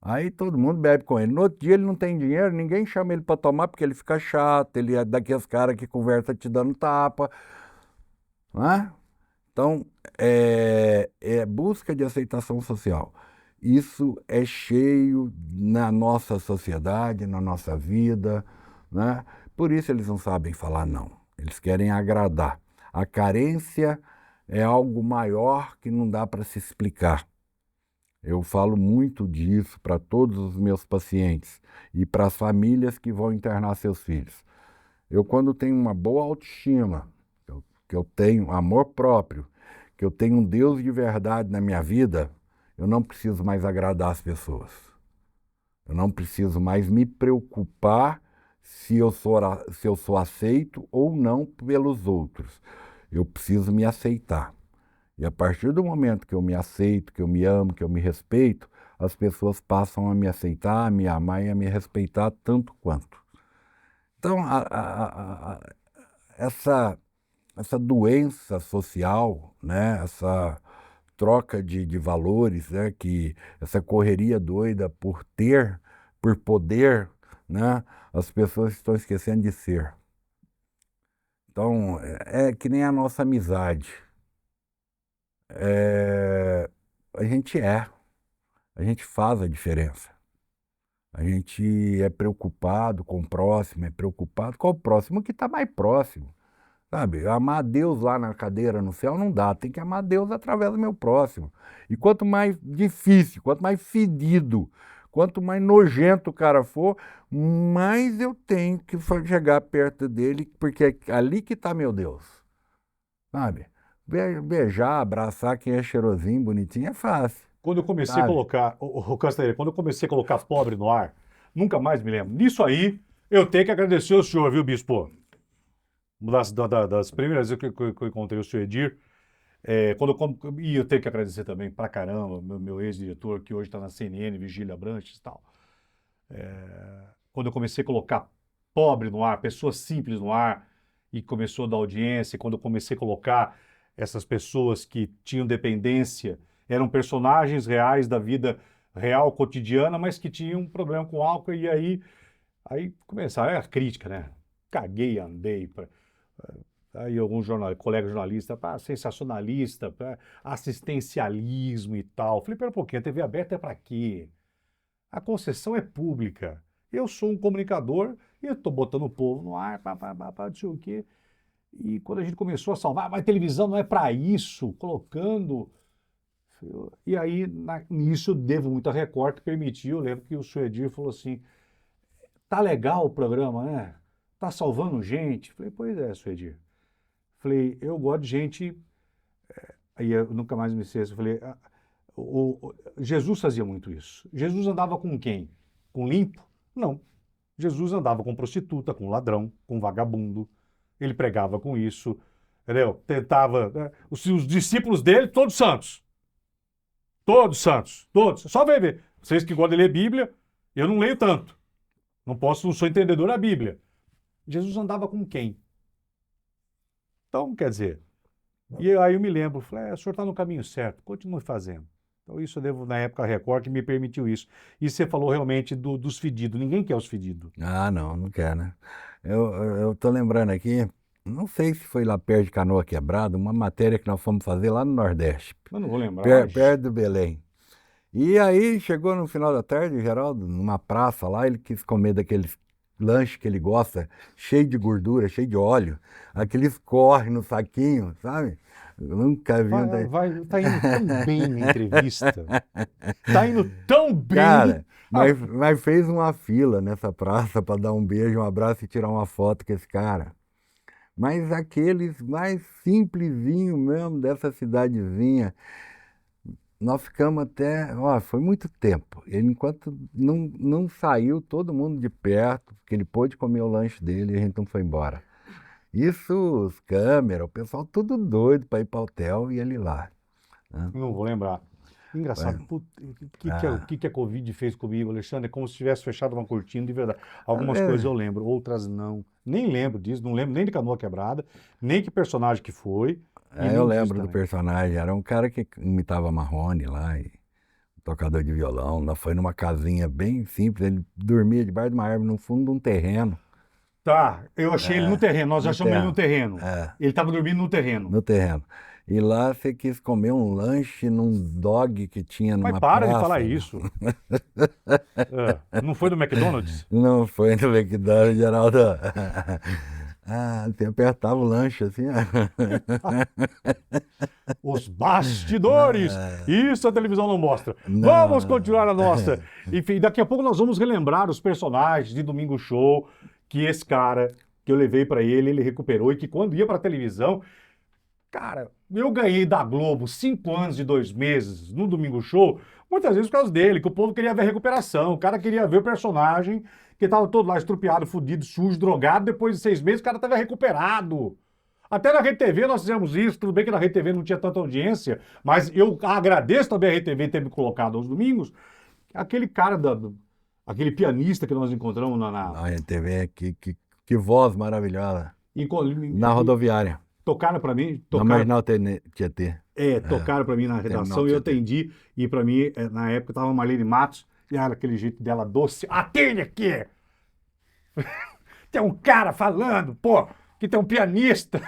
Aí todo mundo bebe com ele. No outro dia ele não tem dinheiro, ninguém chama ele para tomar porque ele fica chato, ele é daqueles caras que conversa te dando tapa. Né? Então, é busca de aceitação social. Isso é cheio na nossa sociedade, na nossa vida, né? Por isso eles não sabem falar não. Eles querem agradar. A carência é algo maior que não dá para se explicar. Eu falo muito disso para todos os meus pacientes e para as famílias que vão internar seus filhos. Eu, quando tenho uma boa autoestima, que eu tenho amor próprio, que eu tenho um Deus de verdade na minha vida, eu não preciso mais agradar as pessoas. Eu não preciso mais me preocupar se eu sou aceito ou não pelos outros. Eu preciso me aceitar. E a partir do momento que eu me aceito, que eu me amo, que eu me respeito, as pessoas passam a me aceitar, a me amar e a me respeitar tanto quanto. Então, essa doença social, né? Essa troca de valores, né? Essa correria doida por ter, por poder, né? As pessoas estão esquecendo de ser. Então, é que nem a nossa amizade. A gente a gente faz a diferença. A gente é preocupado com o próximo, é preocupado com o próximo que está mais próximo. Sabe, amar a Deus lá na cadeira no céu não dá, tem que amar a Deus através do meu próximo. E quanto mais difícil, quanto mais fedido, quanto mais nojento o cara for, mais eu tenho que chegar perto dele, porque é ali que está meu Deus. Sabe? Beijar, abraçar quem é cheirosinho, bonitinho, é fácil. Quando eu comecei a Sabe? colocar, o Castanheira, quando eu comecei a colocar pobre no ar, nunca mais me lembro. Nisso aí, eu tenho que agradecer ao senhor, viu, bispo? Uma das primeiras vezes que eu encontrei o senhor Edir, e eu tenho que agradecer também pra caramba, meu ex-diretor, que hoje está na CNN, Vigília Branches e tal. Quando eu comecei a colocar pobre no ar, pessoas simples no ar, e começou a dar audiência, quando eu comecei a colocar essas pessoas que tinham dependência, eram personagens reais da vida real, cotidiana, mas que tinham um problema com álcool, e aí começaram a crítica, né? Caguei, andei. Aí alguns colegas jornalistas, sensacionalista, assistencialismo e tal. Falei, pera um pouquinho, a TV aberta é para quê? A concessão é pública. Eu sou um comunicador e eu estou botando o povo no ar, não sei o quê. E quando a gente começou a salvar, mas televisão não é para isso, colocando. E aí, nisso, eu devo muito a Record, que permitiu. Eu lembro que o senhor Edir falou assim: tá legal o programa, né? Tá salvando gente. Falei, pois é, senhor Edir. Falei, eu gosto de gente. Aí eu nunca mais me esqueço. Falei, Jesus fazia muito isso. Jesus andava com quem? Com limpo? Não. Jesus andava com prostituta, com ladrão, com vagabundo. Ele pregava com isso, entendeu? Tentava. Né? Os discípulos dele, todos santos. Todos santos. Todos. Só ver. Vocês que gostam de ler Bíblia, eu não leio tanto. Não sou entendedor da Bíblia. Jesus andava com quem? Então, quer dizer. E aí eu me lembro, falei, o senhor está no caminho certo, continue fazendo. Então isso eu devo, na época, a Record que me permitiu isso. E você falou realmente dos fedidos, ninguém quer os fedidos. Ah, não, não quer, né? Eu tô lembrando aqui, não sei se foi lá perto de Canoa Quebrada, uma matéria que nós fomos fazer lá no Nordeste, Eu não vou lembrar. perto do Belém. E aí chegou no final da tarde, o Geraldo, numa praça lá, ele quis comer daqueles lanches que ele gosta, cheio de gordura, cheio de óleo, aqueles corre no saquinho, sabe? Eu nunca vi um Tá indo tão bem na entrevista. Tá indo tão bem. Cara, mas fez uma fila nessa praça para dar um beijo, um abraço e tirar uma foto com esse cara. Mas aqueles mais simplesinho mesmo dessa cidadezinha, nós ficamos até, ó, foi muito tempo. Ele, enquanto não saiu todo mundo de perto, porque ele pôde comer o lanche dele e a gente não foi embora. Isso, os câmeras, o pessoal tudo doido para ir para o hotel e ele lá, né? Não vou lembrar. Engraçado, o que a Covid fez comigo, Alexandre? É como se tivesse fechado uma cortina de verdade. Algumas coisas eu lembro, outras não. Nem lembro disso, não lembro nem de Canoa Quebrada, nem que personagem que foi. Eu lembro do personagem, era um cara que imitava Marrone lá, e tocador de violão. Nós foi numa casinha bem simples, ele dormia debaixo de uma árvore no fundo de um terreno. Tá, eu achei ele no terreno, nós achamos ele no terreno. É. Ele estava dormindo no terreno. No terreno. E lá você quis comer um lanche num dog que tinha Mas numa para de praça. falar isso. Não foi do McDonald's? Não foi no McDonald's, Geraldo. Ah, você apertava o lanche assim. Os bastidores! Isso a televisão não mostra. Vamos continuar Não. a nossa. Enfim, daqui a pouco nós vamos relembrar os personagens de Domingo Show, que esse cara que eu levei pra ele, ele recuperou e que quando ia pra televisão, cara, eu ganhei da Globo 5 anos e 2 meses no Domingo Show, muitas vezes por causa dele, que o povo queria ver a recuperação, o cara queria ver o personagem que tava todo lá estrupiado, fudido, sujo, drogado, depois de 6 meses o cara tava recuperado. Até na Rede TV nós fizemos isso, tudo bem que na Rede TV não tinha tanta audiência, mas eu agradeço também a Rede TV ter me colocado aos domingos, aquele cara, aquele pianista que nós encontramos Olha, TV, que voz maravilhosa. Na e rodoviária. tocaram para mim, Na Marginal Tietê. tocaram para mim na Terminal redação e eu Tietê. atendi, e para mim, na época, tava a Marlene Matos, e era aquele jeito dela doce, atende aqui! Tem um cara falando, pô, que tem um pianista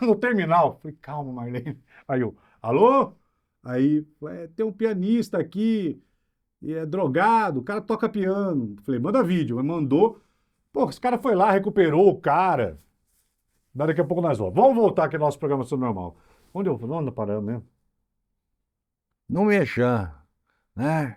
no terminal. Falei, calma, Marlene. Aí eu, alô? Aí, tem um pianista aqui, e é drogado, o cara toca piano. Falei, manda vídeo. Aí mandou. Pô, esse cara foi lá, recuperou o cara. Daqui a pouco nós vamos. Vamos voltar aqui ao nosso programação normal. Onde paramos mesmo? No Mechan, né?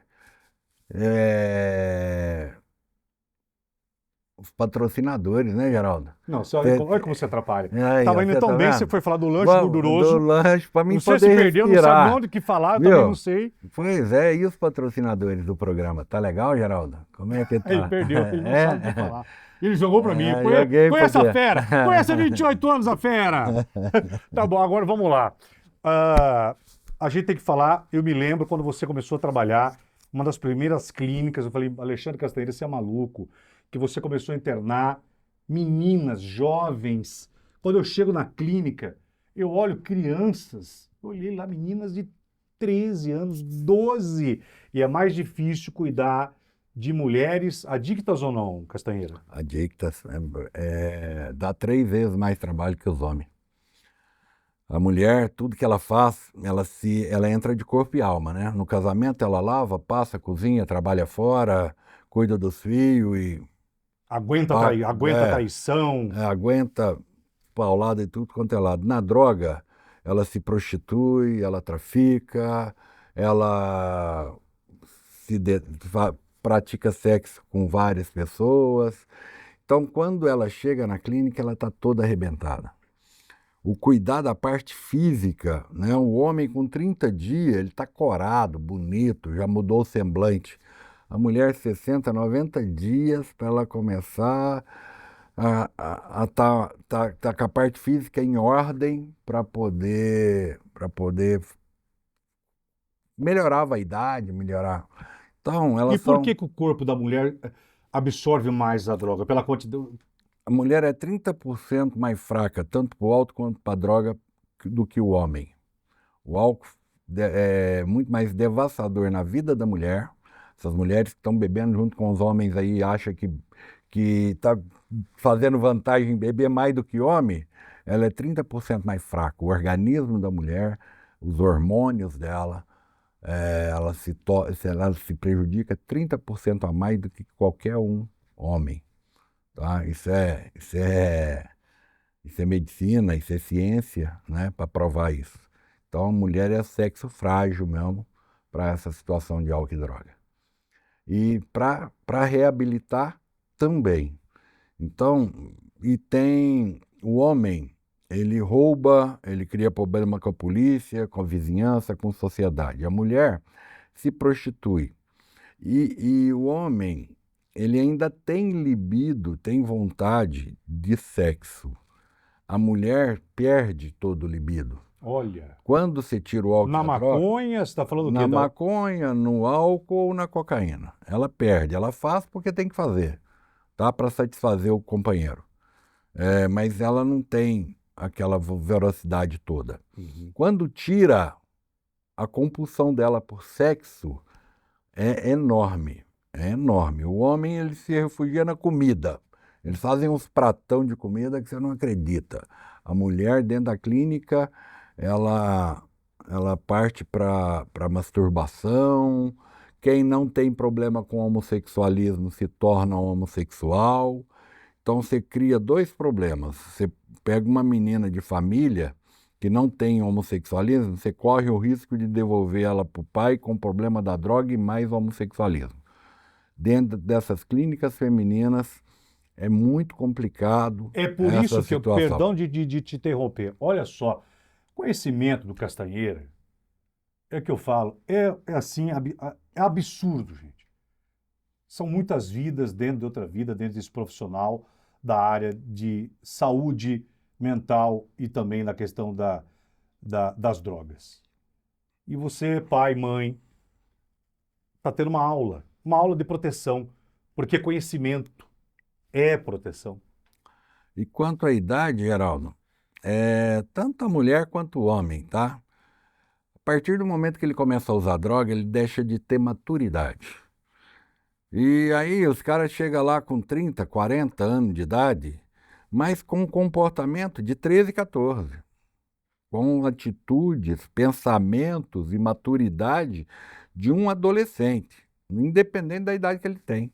Os patrocinadores, né, Geraldo? Não, olha como você atrapalha. Aí, Tava ó, indo você tão tá bem, vendo? você foi falar do lanche Vamos, gorduroso. do lanche, para mim Você poder se perdeu, não sabe respirar. onde que falar, eu Viu? também não sei. Pois é, e os patrocinadores do programa? Tá legal, Geraldo? Como é que tá? Ele perdeu, ele não sabe o que falar. Ele jogou pra mim. Joguei Conhece a porque... fera! Conhece há 28 anos a fera! Tá bom, agora vamos lá. A gente tem que falar, eu me lembro quando você começou a trabalhar, uma das primeiras clínicas, eu falei, Alexandre Castanheira, você é maluco, que você começou a internar meninas, jovens. Quando eu chego na clínica, eu olho crianças, eu olhei lá meninas de 13 anos, 12, e é mais difícil cuidar de mulheres adictas ou não, Castanheira? Adictas, dá 3 vezes mais trabalho que os homens. A mulher, tudo que ela faz, ela entra de corpo e alma, né? No casamento ela lava, passa, cozinha, trabalha fora, cuida dos filhos e Aguenta traição. aguenta paulada e tudo quanto é lado. Na droga, ela se prostitui, ela trafica, ela pratica sexo com várias pessoas. Então, quando ela chega na clínica, ela está toda arrebentada. O cuidar da parte física, né? O homem com 30 dias, ele está corado, bonito, já mudou o semblante. A mulher 60, 90 dias para ela começar a tá com a parte física em ordem para poder melhorar a vaidade, melhorar. Então, E por que o corpo da mulher absorve mais a droga? Pela quantidade. A mulher é 30% mais fraca, tanto para o álcool quanto para a droga, do que o homem. O álcool é muito mais devastador na vida da mulher. Essas mulheres que estão bebendo junto com os homens aí acham que está fazendo vantagem em beber mais do que homem, ela é 30% mais fraca. O organismo da mulher, os hormônios dela, ela se prejudica 30% a mais do que qualquer um homem. Tá? Isso é medicina, isso é ciência, né, para provar isso. Então, a mulher é sexo frágil mesmo para essa situação de álcool e droga. E para reabilitar também. Então, e tem o homem, ele rouba, ele cria problema com a polícia, com a vizinhança, com a sociedade. A mulher se prostitui. E o homem, ele ainda tem libido, tem vontade de sexo. A mulher perde todo o libido. Olha. Quando você tira o álcool Na da droga, maconha, você está falando o quê? na maconha, no álcool ou na cocaína, ela perde. Ela faz porque tem que fazer, tá? Para satisfazer o companheiro. Mas ela não tem aquela velocidade toda. Uhum. Quando tira, a compulsão dela por sexo é enorme. É enorme. O homem, ele se refugia na comida. Eles fazem uns pratão de comida que você não acredita. A mulher dentro da clínica, ela parte para masturbação. Quem não tem problema com homossexualismo se torna homossexual. Então você cria dois problemas. Você pega uma menina de família que não tem homossexualismo, você corre o risco de devolver ela para o pai com problema da droga e mais homossexualismo. Dentro dessas clínicas femininas é muito complicado É por essa isso que eu, situação. perdão de te interromper, olha só, conhecimento do Castanheira, é que eu falo, é assim, é absurdo, gente. São muitas vidas dentro de outra vida, dentro desse profissional da área de saúde mental e também na questão das drogas. E você, pai, mãe, está tendo uma aula de proteção, porque conhecimento é proteção. E quanto à idade, Geraldo, tanto a mulher quanto o homem, tá? A partir do momento que ele começa a usar droga, ele deixa de ter maturidade. E aí os caras chegam lá com 30, 40 anos de idade, mas com um comportamento de 13, 14, com atitudes, pensamentos e maturidade de um adolescente, independente da idade que ele tem.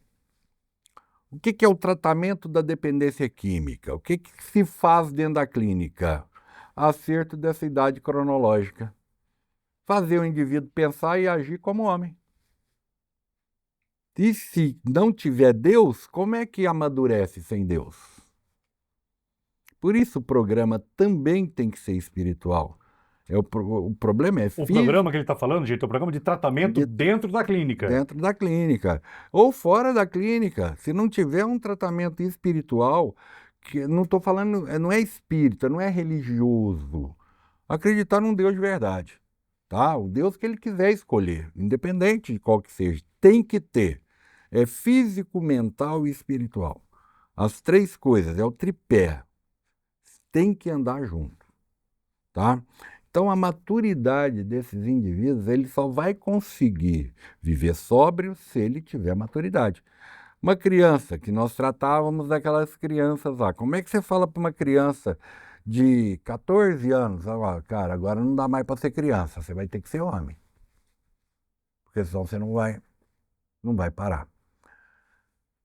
O que é o tratamento da dependência química? O que se faz dentro da clínica? Acerto dessa idade cronológica. Fazer o indivíduo pensar e agir como homem. E se não tiver Deus, como é que amadurece sem Deus? Por isso o programa também tem que ser espiritual. O problema é O físico. programa que ele está falando, gente, é o programa de tratamento dentro da clínica. Dentro da clínica. Ou fora da clínica. Se não tiver um tratamento espiritual, que não estou falando, não é espírita, não é religioso. Acreditar num Deus de verdade. Tá? O Deus que ele quiser escolher, independente de qual que seja, tem que ter. É físico, mental e espiritual. As três coisas, é o tripé. Tem que andar junto. Tá? Então, a maturidade desses indivíduos, ele só vai conseguir viver sóbrio se ele tiver maturidade. Uma criança, que nós tratávamos daquelas crianças lá, como é que você fala para uma criança de 14 anos, cara, agora não dá mais para ser criança, você vai ter que ser homem. Porque senão você não vai parar.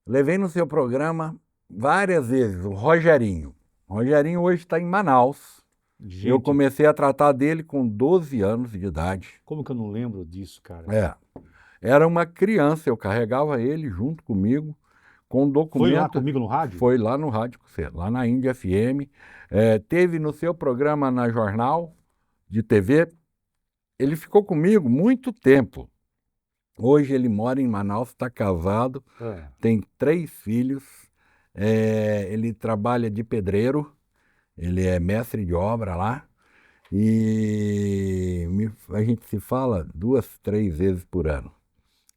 Levei no seu programa várias vezes o Rogerinho. O Rogerinho hoje está em Manaus. Gente, eu comecei a tratar dele com 12 anos de idade. Como que eu não lembro disso, cara? Era uma criança, eu carregava ele junto comigo, com documento. Foi lá comigo no rádio? Foi lá no rádio com você, lá na Índia FM. Teve no seu programa na Jornal de TV. Ele ficou comigo muito tempo. Hoje ele mora em Manaus, está casado, tem 3 filhos. Ele trabalha de pedreiro. Ele é mestre de obra lá e a gente se fala 2, 3 vezes por ano.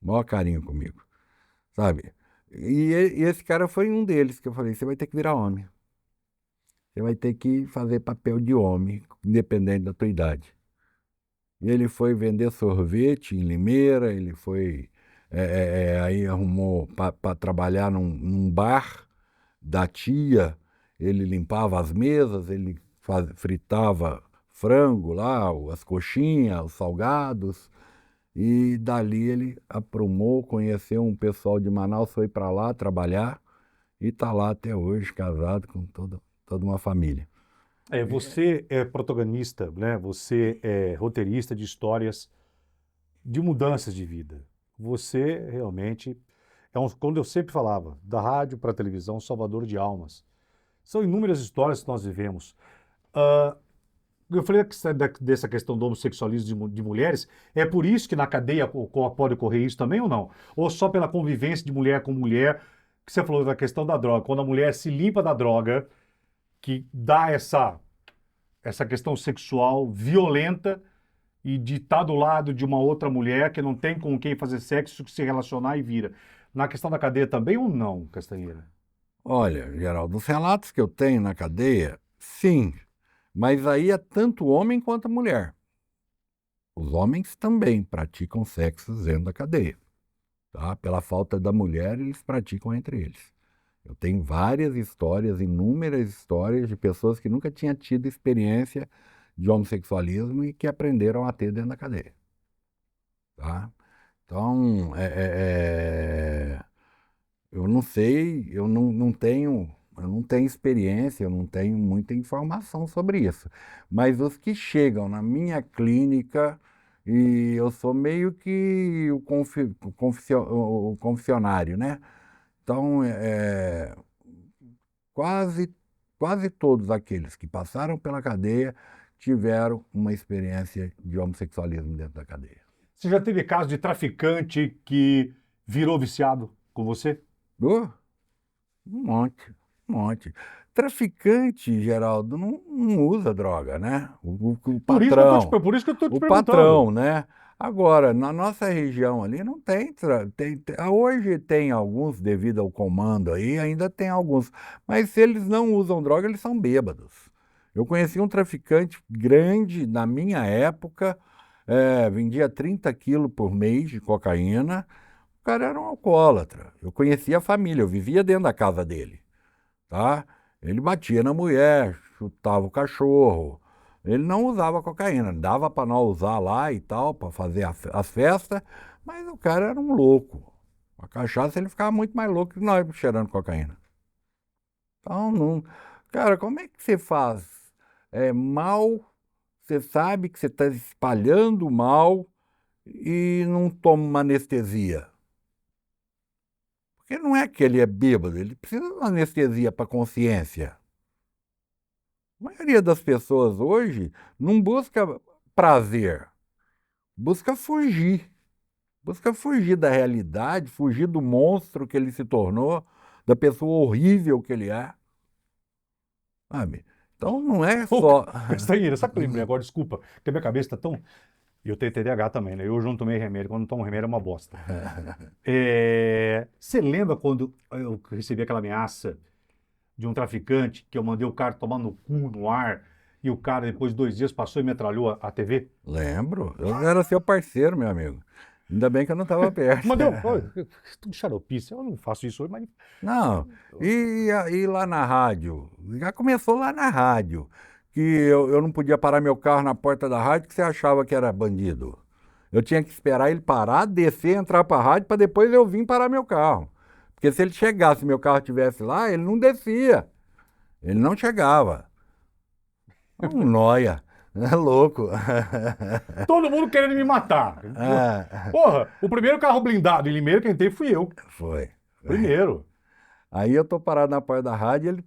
Maior carinho comigo, sabe? E esse cara foi um deles que eu falei, você vai ter que virar homem. Você vai ter que fazer papel de homem, independente da tua idade. E ele foi vender sorvete em Limeira, ele foi, aí arrumou para trabalhar num bar da tia. Ele limpava as mesas, ele fritava frango lá, as coxinhas, os salgados. E dali ele aprumou, conheceu um pessoal de Manaus, foi para lá trabalhar e está lá até hoje, casado com toda uma família. Você é protagonista, né? Você é roteirista de histórias de mudanças de vida. Você realmente quando eu sempre falava, da rádio para a televisão, salvador de almas. São inúmeras histórias que nós vivemos. Eu falei dessa questão do homossexualismo de mulheres, é por isso que na cadeia pode ocorrer isso também ou não? Ou só pela convivência de mulher com mulher, que você falou da questão da droga, quando a mulher se limpa da droga, que dá essa questão sexual violenta e de estar do lado de uma outra mulher que não tem com quem fazer sexo, se relacionar e vira. Na questão da cadeia também ou não, Castanheira? Olha, Geraldo, os relatos que eu tenho na cadeia, sim, mas aí é tanto homem quanto mulher. Os homens também praticam sexo dentro da cadeia. Tá? Pela falta da mulher, eles praticam entre eles. Eu tenho várias histórias, inúmeras histórias de pessoas que nunca tinham tido experiência de homossexualismo e que aprenderam a ter dentro da cadeia, tá? Então, eu não sei, eu não tenho experiência, eu não tenho muita informação sobre isso. Mas os que chegam na minha clínica, e eu sou meio que o confessionário, né? Então, quase, quase todos aqueles que passaram pela cadeia tiveram uma experiência de homossexualismo dentro da cadeia. Você já teve caso de traficante que virou viciado com você? Oh, um monte, um monte. Traficante, Geraldo, não usa droga, né? Por isso que eu tô te O perguntando. patrão, né? Agora, na nossa região ali não tem, hoje tem alguns, devido ao comando aí, ainda tem alguns. Mas se eles não usam droga, eles são bêbados. Eu conheci um traficante grande na minha época, vendia 30 quilos por mês de cocaína. O cara era um alcoólatra. Eu conhecia a família, eu vivia dentro da casa dele, tá? Ele batia na mulher, chutava o cachorro. Ele não usava cocaína, dava para não usar lá e tal, para fazer as festas, mas o cara era um louco. A cachaça ele ficava muito mais louco que nós cheirando cocaína. Então, não. Cara, como é que você faz? Mal, você sabe que você está espalhando mal e não toma uma anestesia. Porque não é que ele é bêbado, ele precisa de uma anestesia para consciência. A maioria das pessoas hoje não busca prazer, busca fugir. Busca fugir da realidade, fugir do monstro que ele se tornou, da pessoa horrível que ele é. Sabe? Então não é só. Castanheira, sabe o que eu lembrei agora? Desculpa, porque a minha cabeça tá tão. E eu tenho TDAH também, né? Eu hoje não tomei remédio, quando não tomo remédio é uma bosta. Você lembra quando eu recebi aquela ameaça de um traficante que eu mandei o cara tomar no cu, no ar, e o cara, depois de 2 dias, passou e metralhou a TV? Lembro, eu era seu parceiro, meu amigo. Ainda bem que eu não estava perto. Mandei, tudo xaropice, eu não faço isso hoje, mas. Não, e lá na rádio? Já começou lá na rádio, que eu não podia parar meu carro na porta da rádio que você achava que era bandido. Eu tinha que esperar ele parar, descer, entrar para a rádio para depois eu vir parar meu carro. Porque se ele chegasse e meu carro estivesse lá, ele não descia. Ele não chegava. Um nóia. É louco. Todo mundo querendo me matar. Ah, Porra, o primeiro carro blindado em Limeira quem teve fui eu. foi. Primeiro. Aí eu tô parado na porta da rádio, ele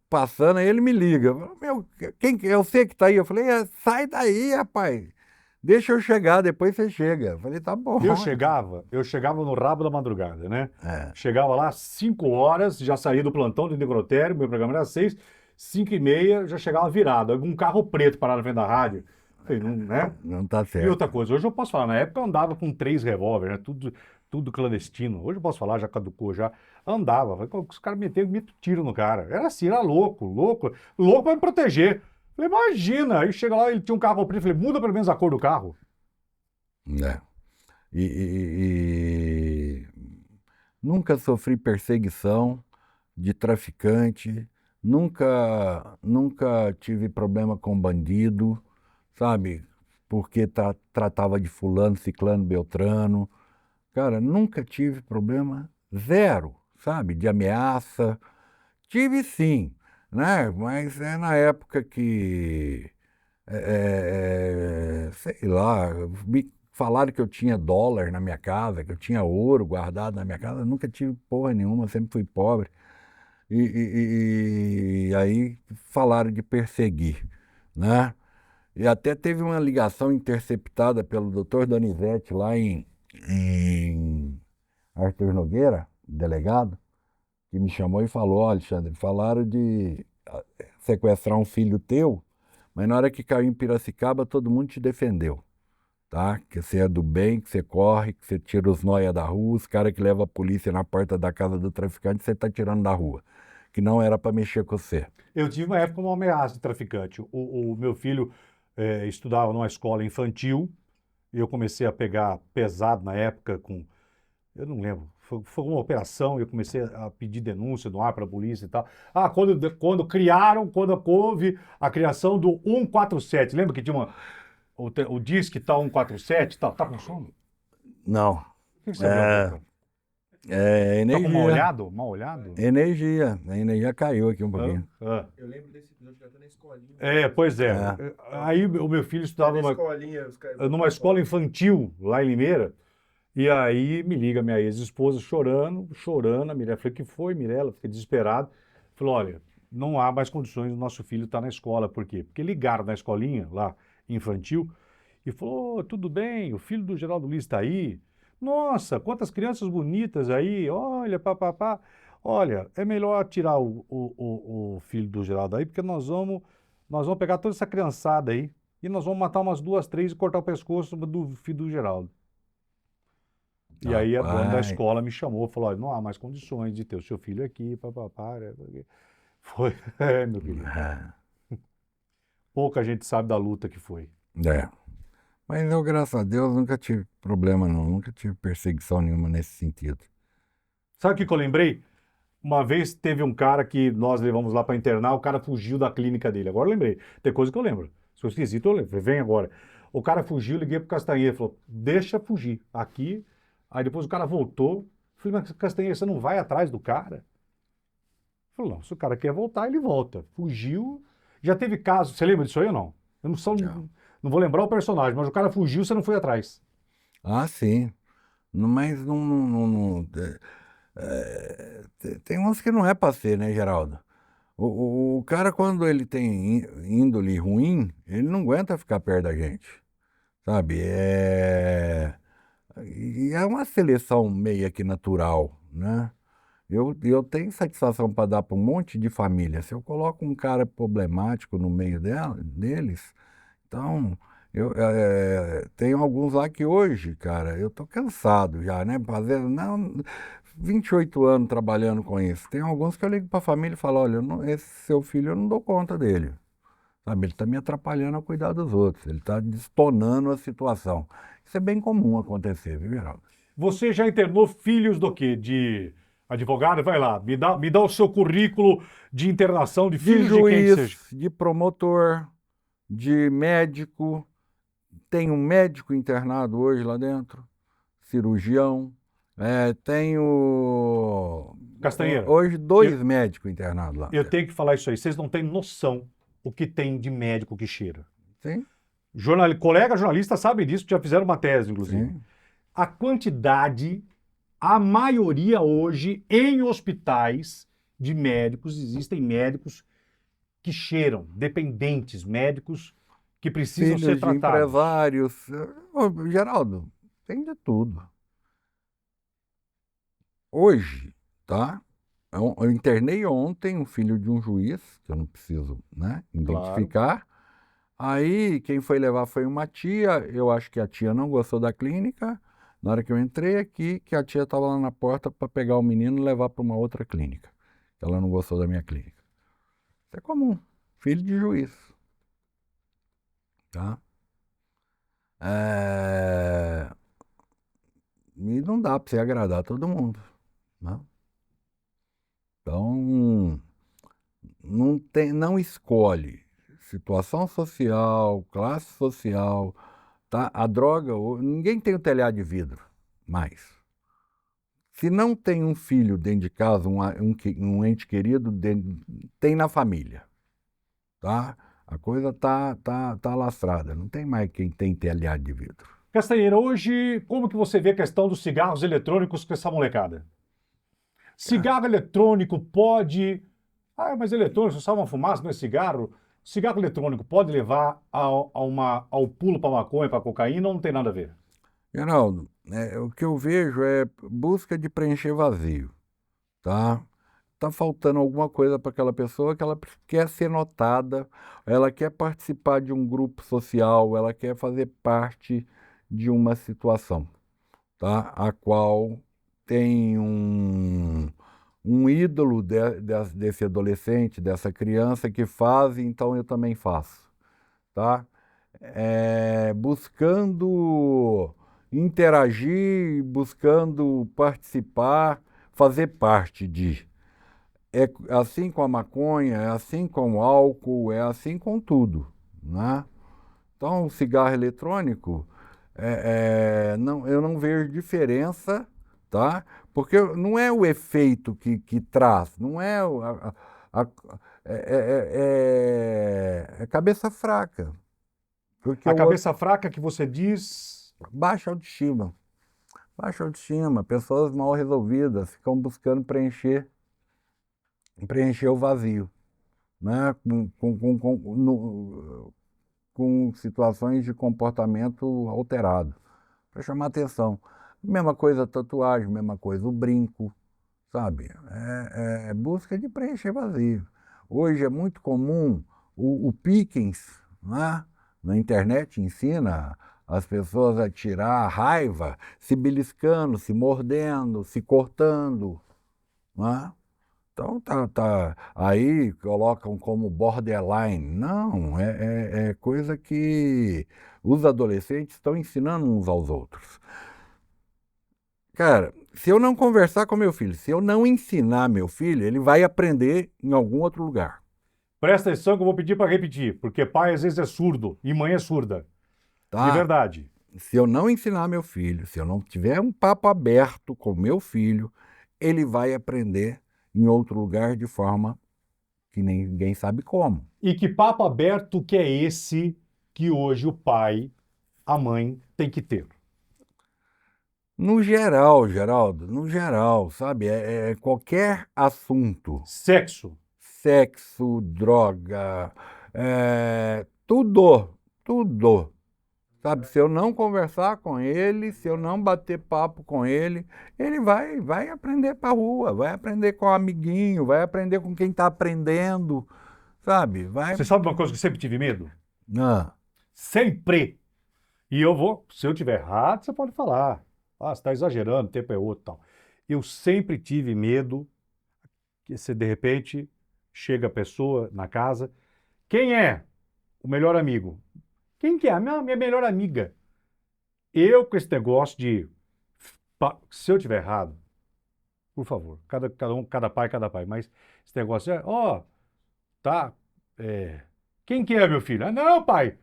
passando, aí ele me liga. Eu falo, meu, quem que é você que tá aí? Eu falei, sai daí, rapaz. Deixa eu chegar, depois você chega. Eu falei, tá bom. Eu chegava no rabo da madrugada, né? É, Chegava lá às 5 horas, já saía do plantão do necrotério, meu programa era 6, 5h30, já chegava virado. Um carro preto parado na frente da rádio. Falei, não, né? não tá E outra certo. coisa, hoje eu posso falar, na época eu andava com 3 revólveres, né? Tudo clandestino. Hoje eu posso falar, já caducou, já andava. Falei, os caras metem tiro no cara. Era assim, era louco, louco, louco pra me proteger. Falei, imagina, aí chega lá, ele tinha um carro preto, falei, muda pelo menos a cor do carro. É. E nunca sofri perseguição de traficante, nunca tive problema com bandido, sabe? Porque tratava de fulano, ciclano, beltrano. Cara, nunca tive problema zero, sabe? De ameaça. Tive sim, né? Mas é na época que, sei lá, me falaram que eu tinha dólar na minha casa, que eu tinha ouro guardado na minha casa. Nunca tive porra nenhuma, sempre fui pobre. E aí falaram de perseguir, né? E até teve uma ligação interceptada pelo doutor Donizete lá em Arthur Nogueira, delegado, que me chamou e falou, ó, Alexandre, falaram de sequestrar um filho teu, mas na hora que caiu em Piracicaba, todo mundo te defendeu, tá? Que você é do bem, que você corre, que você tira os nóia da rua, os caras que levam a polícia na porta da casa do traficante, você tá tirando da rua, que não era para mexer com você. Eu tive uma época uma ameaça de traficante. O meu filho estudava numa escola infantil e eu comecei a pegar pesado na época com, eu não lembro, foi uma operação, eu comecei a pedir denúncia no ar para a polícia e tal. Ah, quando houve a criação do 147, lembra que tinha o Disque tal 147 e tal? Tá com sono? Não. O que você abriu a boca? Tá com mal Energia. olhado? Mal olhado? Energia. A energia caiu aqui um pouquinho. Eu lembro desse episódio que eu tô na escolinha. Pois é. É. Aí o meu filho estudava numa escola infantil lá em Limeira. E aí me liga minha ex-esposa chorando. A Mirella. Falei, o que foi, Mirella? Fiquei desesperado. Falou, olha, não há mais condições do nosso filho estar na escola. Por quê? Porque ligaram na escolinha lá, infantil, e falou, tudo bem, o filho do Geraldo Luiz está aí. Nossa, quantas crianças bonitas aí. Olha, papapá. Olha, é melhor tirar o filho do Geraldo aí, porque nós vamos pegar toda essa criançada aí e nós vamos matar umas 2, 3 e cortar o pescoço do filho do Geraldo. E aí a dona da Rapaz. escola me chamou, falou, olha, não há mais condições de ter o seu filho aqui, papapá. Foi, meu querido. Pouca gente sabe da luta que foi. É. Mas eu, graças a Deus, nunca tive problema não, nunca tive perseguição nenhuma nesse sentido. Sabe o que eu lembrei? Uma vez teve um cara que nós levamos lá para internar, o cara fugiu da clínica dele. Agora eu lembrei. Tem coisa que eu lembro. Se eu esquisito, eu lembro. Falei, vem agora. O cara fugiu, liguei pro Castanheira, falou, deixa fugir. Aqui. Aí depois o cara voltou. Falei, mas Castanheira, você não vai atrás do cara? Falei, não, se o cara quer voltar, ele volta. Fugiu. Já teve caso, você lembra disso aí ou não? Eu não vou lembrar o personagem, mas o cara fugiu, você não foi atrás. Ah, sim. Mas tem uns que não é pra ser, né, Geraldo? O cara, quando ele tem índole ruim, ele não aguenta ficar perto da gente, sabe? E é uma seleção meio que natural, né? Eu tenho satisfação para dar para um monte de família. Se eu coloco um cara problemático no meio deles, então, tenho alguns lá que hoje, cara, eu tô cansado já, né? Fazendo, não, 28 anos trabalhando com isso. Tem alguns que eu ligo para a família e falo, olha, esse seu filho eu não dou conta dele. Sabe, ele está me atrapalhando a cuidar dos outros, ele está destonando a situação. Isso é bem comum acontecer, viu, Geraldo? Você já internou filhos do quê? De advogado? Vai lá, me dá o seu currículo de internação de De filhos de quem que seja. juiz, de promotor, de médico. Tem um médico internado hoje lá dentro, cirurgião. Tenho Castanheira, hoje 2 médicos internados lá. eu tenho que falar isso aí. Vocês não têm noção o que tem de médico que cheira. Sim, Colega jornalista sabe disso, já fizeram uma tese, inclusive. sim. A quantidade, a maioria hoje, em hospitais de médicos, existem médicos que cheiram, dependentes, médicos que precisam Filhos ser de tratados. empresários. Ô, Geraldo, tem de tudo. Hoje, tá? Eu internei ontem um filho de um juiz, que eu não preciso, né, identificar. Aí quem foi levar foi uma tia, eu acho que a tia não gostou da clínica. Na hora que eu entrei aqui, que a tia estava lá na porta para pegar o menino e levar para uma outra clínica. Ela não gostou da minha clínica. Isso é comum, filho de juiz. Tá? E não dá para você agradar todo mundo, né? Então, não escolhe situação social, classe social, tá? A droga, ninguém tem o telhado de vidro mais. Se não tem um filho dentro de casa, um ente querido, tem na família, tá? A coisa tá alastrada, não tem mais quem tem telhado de vidro. Castanheira, hoje, como que você vê a questão dos cigarros eletrônicos com essa molecada? Cigarro eletrônico pode... Ah, mas eletrônico, só uma fumaça, não é cigarro? Cigarro eletrônico pode levar ao pulo para maconha, para cocaína, ou não tem nada a ver? Geraldo, o que eu vejo é busca de preencher vazio, tá? Tá faltando alguma coisa para aquela pessoa que ela quer ser notada, ela quer participar de um grupo social, ela quer fazer parte de uma situação, tá? A qual tem um ídolo desse adolescente, dessa criança que faz, então eu também faço, tá? Buscando interagir, buscando participar, fazer parte de. É assim com a maconha, é assim com o álcool, é assim com tudo, né? Então, o cigarro eletrônico, não, eu não vejo diferença, tá? Porque não é o efeito que traz, não é a- é cabeça fraca. Porque A o outro, cabeça fraca que você diz. baixa autoestima. Baixa autoestima, pessoas mal resolvidas ficam buscando preencher o vazio, né? Com situações de comportamento alterado, para chamar atenção. Mesma coisa a tatuagem, mesma coisa o brinco, sabe? É busca de preencher vazio. Hoje é muito comum o pickings, né? Na internet ensina as pessoas a tirar a raiva se beliscando, se mordendo, se cortando, né? Então aí colocam como borderline. Não, é coisa que os adolescentes estão ensinando uns aos outros. Cara, se eu não conversar com meu filho, se eu não ensinar meu filho, ele vai aprender em algum outro lugar. Presta atenção que eu vou pedir para repetir, porque pai às vezes é surdo e mãe é surda. De Tá? verdade. Se eu não ensinar meu filho, se eu não tiver um papo aberto com meu filho, ele vai aprender em outro lugar de forma que ninguém sabe como. E que papo aberto que é esse que hoje o pai, a mãe, tem que ter? No geral, Geraldo, no geral, sabe? É qualquer assunto. Sexo. Sexo, droga, tudo. Sabe? Se eu não conversar com ele, se eu não bater papo com ele, ele vai aprender pra rua, vai aprender com o amiguinho, vai aprender com quem tá aprendendo, sabe? Vai. Você sabe uma coisa que eu sempre tive medo? Ah, Sempre. E eu vou, se eu tiver errado, você pode falar. Ah, você está exagerando, o tempo é outro e tal. Eu sempre tive medo que se de repente chega a pessoa na casa. Quem é o melhor amigo? Quem que é? Minha melhor amiga. Eu com esse negócio de. Se eu tiver errado, por favor, cada um, cada pai. Mas esse negócio é, ó, tá. é, Quem que é meu filho? Ah, não, pai,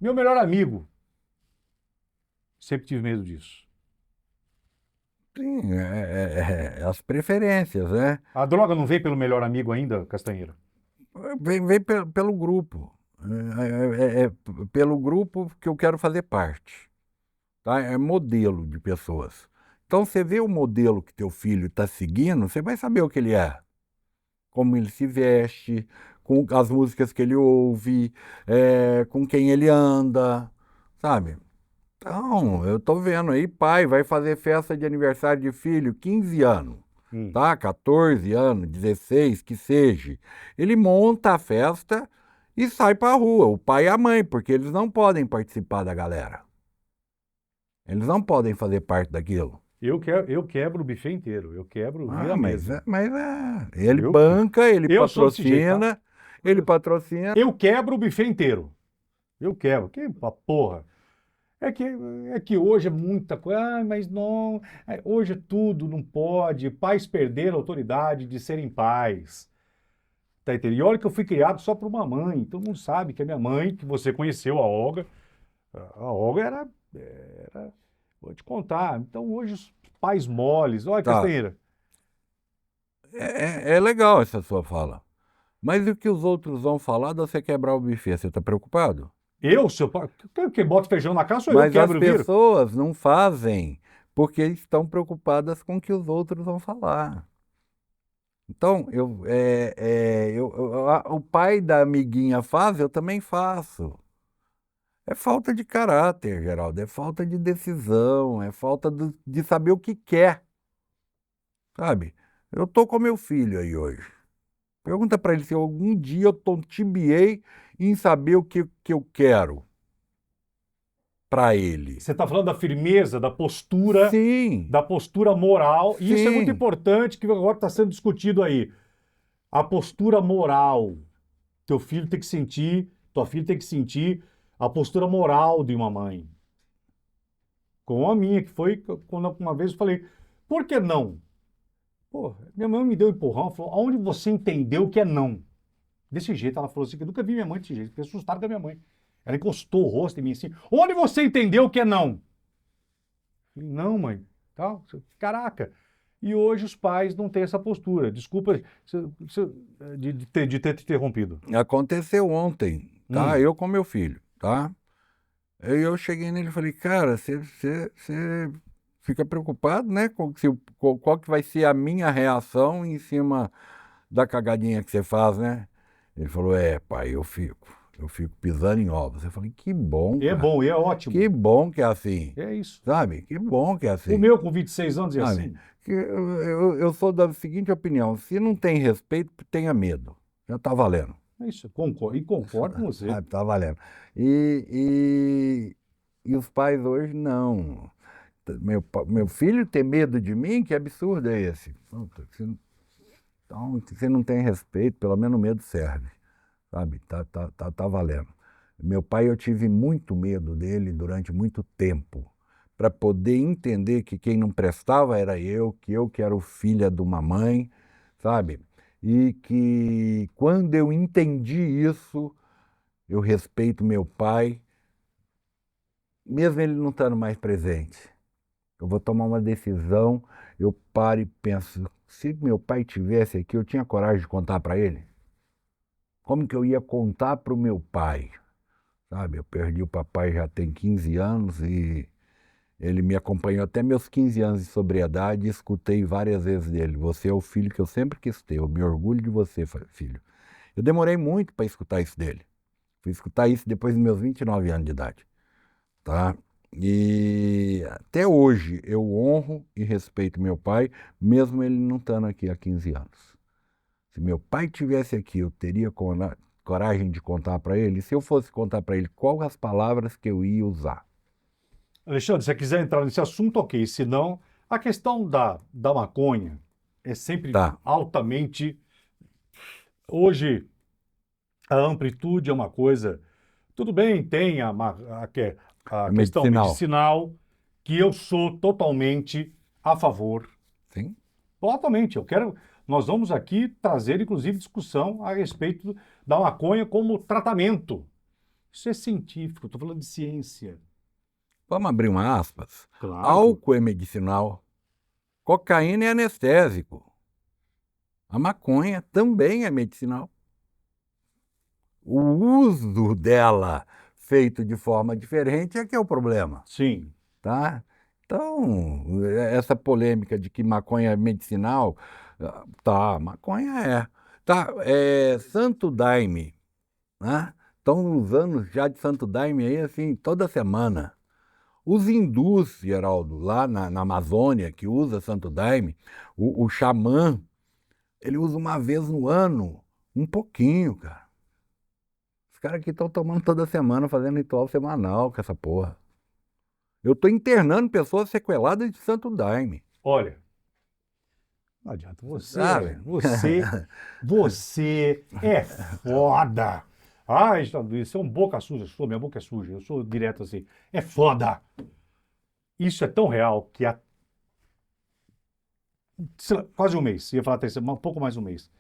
meu melhor amigo. Sempre tive medo disso. sim, é as preferências, né? A droga não veio pelo melhor amigo ainda, Castanheira? Vem pelo grupo. É pelo grupo que eu quero fazer parte. Tá? É modelo de pessoas. Então, você vê o modelo que teu filho está seguindo, você vai saber o que ele é. Como ele se veste, com as músicas que ele ouve, com quem ele anda, sabe? Então, eu tô vendo aí, pai vai fazer festa de aniversário de filho, 15 anos, Hum. tá? 14 anos, 16, que seja. Ele monta a festa e sai pra rua, o pai e a mãe, porque eles não podem participar da galera. Eles não podem fazer parte daquilo. Eu quebro o buffet inteiro. Eu quebro, vira Ah, a mas, mesa. ele Eu, que- banca, eu sou desse jeito, tá? ele patrocina. Eu quebro o buffet inteiro. Eu quebro. Que porra. É que, é que hoje é muita coisa. Ah, mas não. Hoje é tudo, não pode. Pais perderam a autoridade de serem pais. Tá entendendo? E olha que eu fui criado só por uma mãe. Todo mundo sabe que a minha mãe, que você conheceu, a Olga. A Olga era. Vou te contar. Então hoje os pais moles. Olha, Tá, Castanheira. é legal essa sua fala. Mas e o que os outros vão falar de você quebrar o buffet? Você está preocupado? Eu, seu pai. Quem bota feijão na casa sou eu, Mas as quebro e viro. pessoas não fazem porque estão preocupadas com o que os outros vão falar. Então, o pai da amiguinha faz, eu também faço. É falta de caráter, Geraldo, é falta de decisão, é falta de saber o que quer, sabe? Eu tô com meu filho aí hoje. Pergunta para ele se algum dia eu tontibiei em saber que eu quero para ele. Você está falando da firmeza, Sim, da postura moral, e isso é muito sim. importante que agora está sendo discutido aí. A postura moral. Teu filho tem que sentir, tua filha tem que sentir a postura moral de uma mãe. Com a minha, que foi quando uma vez eu falei, por que não? Pô, minha mãe me deu um empurrão, falou, aonde você entendeu que é não? Desse jeito, ela falou assim, que eu nunca vi minha mãe desse jeito, fiquei assustado com a minha mãe. Ela encostou o rosto em mim assim, onde você entendeu que é não? Falei, não, mãe. Tá? Caraca. E hoje os pais não têm essa postura. Desculpa de ter te interrompido. Aconteceu ontem, tá? Eu com meu filho, tá? Aí eu cheguei nele e falei, cara, você fica preocupado, né? Qual que vai ser a minha reação em cima da cagadinha que você faz, né? Ele falou, pai, eu fico pisando em ovos. Eu falei, que bom, É cara. bom, é ótimo. Que bom que é assim. É isso. Sabe? Que bom que é assim. O meu com 26 anos é Sabe? assim. Que eu sou da seguinte opinião, se não tem respeito, tenha medo. Já tá valendo. É isso, concordo, e concordo com você. Sabe? Tá valendo. E os pais hoje não. Meu filho ter medo de mim, que absurdo é esse? Puta, então, se você não tem respeito, pelo menos o medo serve. Sabe? Tá valendo. Meu pai, eu tive muito medo dele durante muito tempo, para poder entender que quem não prestava era eu, que era o filho de uma mãe, sabe? E que quando eu entendi isso, eu respeito meu pai, mesmo ele não estando mais presente. Eu vou tomar uma decisão, eu paro e penso, se meu pai tivesse aqui, eu tinha coragem de contar para ele? Como que eu ia contar para o meu pai? Sabe, eu perdi o papai já tem 15 anos e ele me acompanhou até meus 15 anos de sobriedade e escutei várias vezes dele. Você é o filho que eu sempre quis ter, eu me orgulho de você, filho. Eu demorei muito para escutar isso dele. Fui escutar isso depois dos meus 29 anos de idade. Tá? E até hoje eu honro e respeito meu pai, mesmo ele não estando aqui há 15 anos. Se meu pai tivesse aqui, eu teria coragem de contar para ele. Se eu fosse contar para ele, quais as palavras que eu ia usar? Alexandre, se você quiser entrar nesse assunto, ok. Se não, a questão da maconha é sempre altamente... Hoje, a amplitude é uma coisa... Tudo bem, tem a questão medicinal, que eu sou totalmente a favor. Sim. Totalmente. Nós vamos aqui trazer, inclusive, discussão a respeito da maconha como tratamento. Isso é científico, estou falando de ciência. Vamos abrir uma aspas? Claro. Álcool é medicinal, cocaína é anestésico. A maconha também é medicinal. O uso dela feito de forma diferente é que é o problema. Sim. Tá? Então, essa polêmica de que maconha é medicinal, maconha é. Tá, Santo Daime, né? Estão usando já de Santo Daime aí, assim, toda semana. Os hindus, Geraldo, lá na Amazônia, que usa Santo Daime, o xamã, ele usa uma vez no ano, um pouquinho, cara. Os caras aqui estão tomando toda semana, fazendo ritual semanal com essa porra. Eu estou internando pessoas sequeladas de Santo Daime. Olha, não adianta, você é foda. Ai, isso é um boca suja, minha boca é suja, eu sou direto assim. É foda. Isso é tão real que há quase um mês, ia falar até um pouco mais de um mês,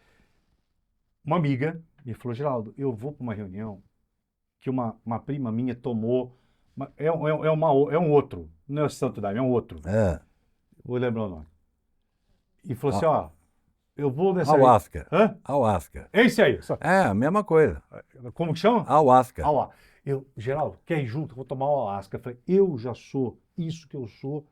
uma amiga me falou, Geraldo, eu vou para uma reunião que uma prima minha tomou, é um outro, não é o Santo Daime, é um outro. Vou lembrar o nome. E falou assim, ó, eu vou nessa... Ayahuasca. Hã? Ayahuasca. É esse aí. É, a mesma coisa. Como que chama? Ayahuasca. Geraldo, quer ir junto? Eu vou tomar o ayahuasca. Eu falei, eu já sou isso que eu sou.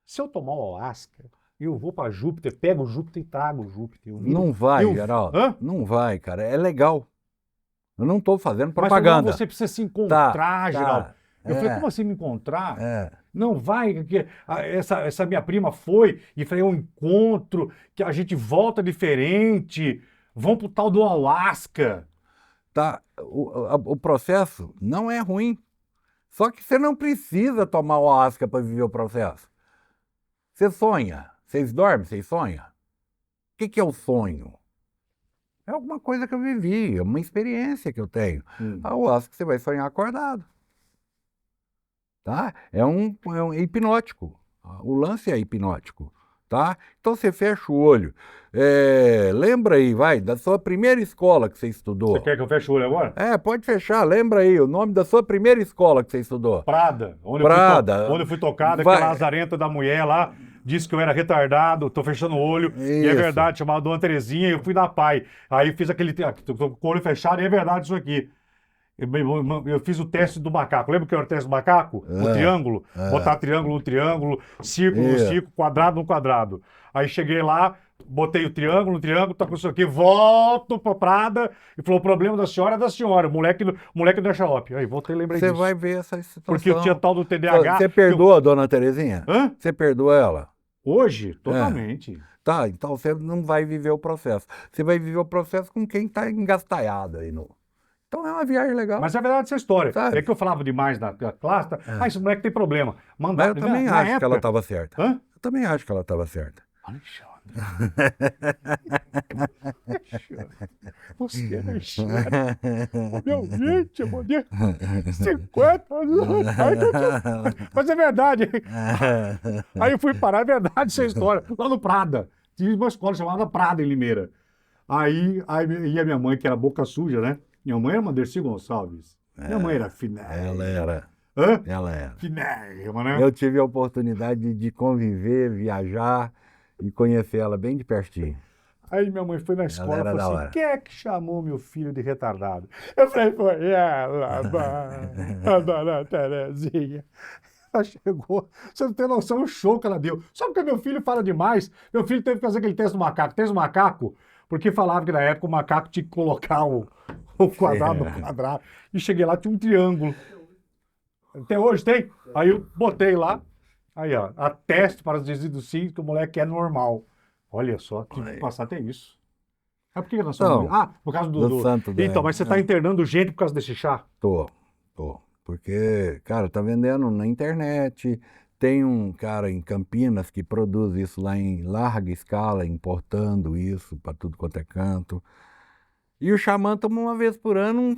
Se eu tomar o ayahuasca, eu vou para Júpiter, pego o Júpiter e trago o Júpiter. Não vai, Geraldo. Hã? Não vai, cara. É legal. Eu não estou fazendo Mas propaganda. não, você precisa se encontrar, Geraldo. Eu falei, como assim me encontrar? Não vai, porque essa minha prima foi e falei, é um encontro, que a gente volta diferente, vão pro tal do Alasca. Tá, o processo não é ruim. Só que você não precisa tomar o ayahuasca para viver o processo. Você sonha. Vocês dormem, vocês sonham? O que é o sonho? É alguma coisa que eu vivi, é uma experiência que eu tenho. A ayahuasca você vai sonhar acordado. tá? É um hipnótico. O lance é hipnótico, tá? Então você fecha o olho. Lembra aí, vai, da sua primeira escola que você Você estudou. quer que eu feche o olho agora? Pode fechar, lembra aí o nome da sua primeira escola que você estudou. Prada, onde Prada. onde eu fui tocado, Vai. aquela azarenta da mulher lá, disse que eu era retardado, tô fechando o olho, e é Isso. verdade, chamava Dona Terezinha, eu fui da PAI. Aí fiz tô com o olho fechado, e é verdade isso aqui. Eu fiz o teste do macaco. Lembra que era o teste do macaco? O triângulo. Botar triângulo no triângulo, círculo no círculo, quadrado no quadrado. Aí cheguei lá, botei o triângulo no triângulo, tá com isso aqui, volto pra Prada e falou: o problema da senhora é da senhora, o moleque não é xarope. Aí voltei e lembrei Você disso. vai ver essa situação. Porque eu tinha tal do TDAH. Você perdoa a dona Terezinha? Hã? Você perdoa ela? Hoje, totalmente. Tá, então você não vai viver o processo. Você vai viver o processo com quem tá engastalhado aí no... Então é uma viagem legal. Mas é verdade essa história. Sabe? É que eu falava demais na classe. Esse moleque tem problema. Mas eu também acho que ela estava certa. Hã? Eu também acho que ela estava certa. Alexandre. Você, Alexandre. Meu vítima de 50 anos. Mas é verdade. Aí eu fui parar, é verdade essa história. Lá no Prada. Tinha uma escola chamada Prada, em Limeira. Aí ia minha mãe, que era boca suja, né? Minha mãe era uma Dercy Gonçalves. Minha mãe era finérrima. Ela era. Hã? Ela era. Finérrima, né? Eu tive a oportunidade de conviver, viajar e conhecer ela bem de pertinho. Aí minha mãe foi na escola e era falou da assim: hora. quem é que chamou meu filho de retardado? Eu falei: foi ela, a dona Terezinha. Ela chegou, você não tem noção do show que ela deu. Só porque meu filho fala demais, meu filho teve que fazer aquele teste do macaco. Teste do macaco, porque falava que na época o macaco tinha que colocar o quadrado no quadrado. E cheguei lá, tinha um triângulo. Até hoje tem? Aí eu botei lá, aí ó, ateste para os resíduos sim que o moleque é normal. Olha só, tive que passar até isso. Mas por que nós estamos... Então, por causa do santo da- Então, mas você está internando gente por causa desse chá? Tô. Porque, cara, tá vendendo na internet. Tem um cara em Campinas que produz isso lá em larga escala, importando isso para tudo quanto é canto. E o xamã toma uma vez por ano um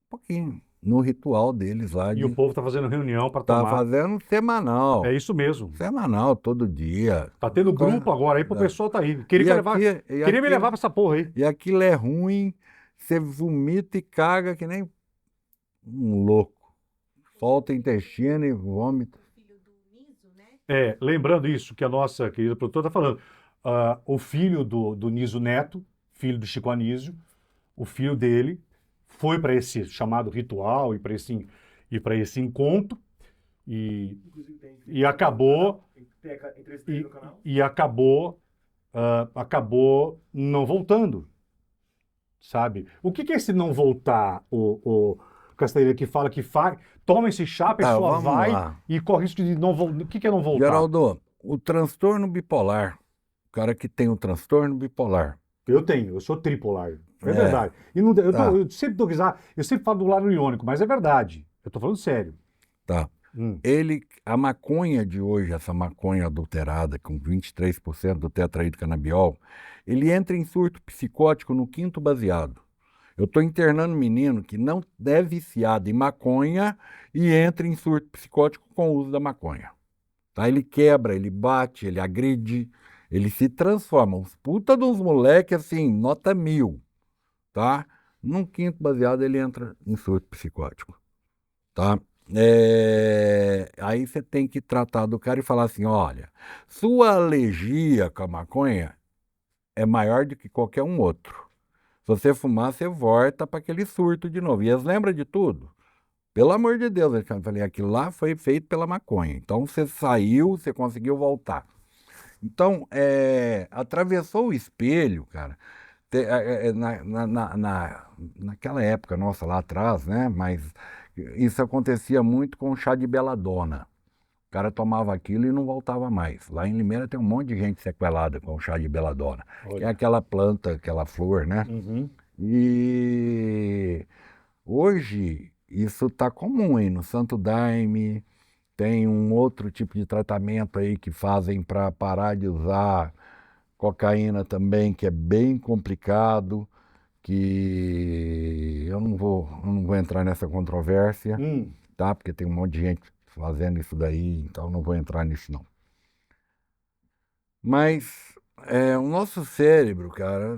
pouquinho, no ritual deles lá. E o povo está fazendo reunião para Tá tomar. fazendo semanal. É isso mesmo. Semanal, todo dia. Tá tendo grupo agora aí pro pessoal tá aí. Queria me levar pra essa porra aí. E aquilo é ruim, você vomita e caga que nem um louco. Solta intestino e vômita. Lembrando isso que a nossa querida produtora está falando. O filho do Niso Neto, filho do Chico Anísio, o filho dele foi para esse chamado ritual e para esse encontro e acabou acabou não voltando, sabe? O que é esse não voltar, o Castanheira que fala que toma esse chá, a pessoa vamos vai lá. e corre risco de não voltar. O que é não voltar? Geraldo, o transtorno bipolar, o cara que tem o transtorno bipolar, Eu sou tripolar. É verdade. E não, eu sempre dou risada, eu sempre falo do lado iônico, mas é verdade. Eu tô falando sério. tá? A maconha de hoje, essa maconha adulterada com 23% do tetraído-canabiol, ele entra em surto psicótico no quinto baseado. Eu estou internando um menino que não é viciado em maconha e entra em surto psicótico com o uso da maconha. Tá? Ele quebra, ele bate, ele agride, ele se transforma. Uns puta de uns moleque assim, nota 1000. Tá? Num quinto baseado ele entra em surto psicótico. Tá? Aí você tem que tratar do cara e falar assim, olha, sua alergia com a maconha é maior do que qualquer um outro. Se você fumar, você volta para aquele surto de novo. E eles lembram de tudo. Pelo amor de Deus, eu falei, aquilo lá foi feito pela maconha. Então você saiu, você conseguiu voltar. Então, atravessou o espelho, cara. Naquela época nossa lá atrás, né? Mas isso acontecia muito com o chá de beladona. O cara tomava aquilo e não voltava mais. Lá em Limeira tem um monte de gente sequelada com o chá de beladona. Que é aquela planta, aquela flor, né? Uhum. E hoje isso está comum aí no Santo Daime. Tem um outro tipo de tratamento aí que fazem para parar de usar cocaína também, que é bem complicado, que eu não vou entrar nessa controvérsia, tá? Porque tem um monte de gente fazendo isso daí, então não vou entrar nisso não. Mas o nosso cérebro, cara,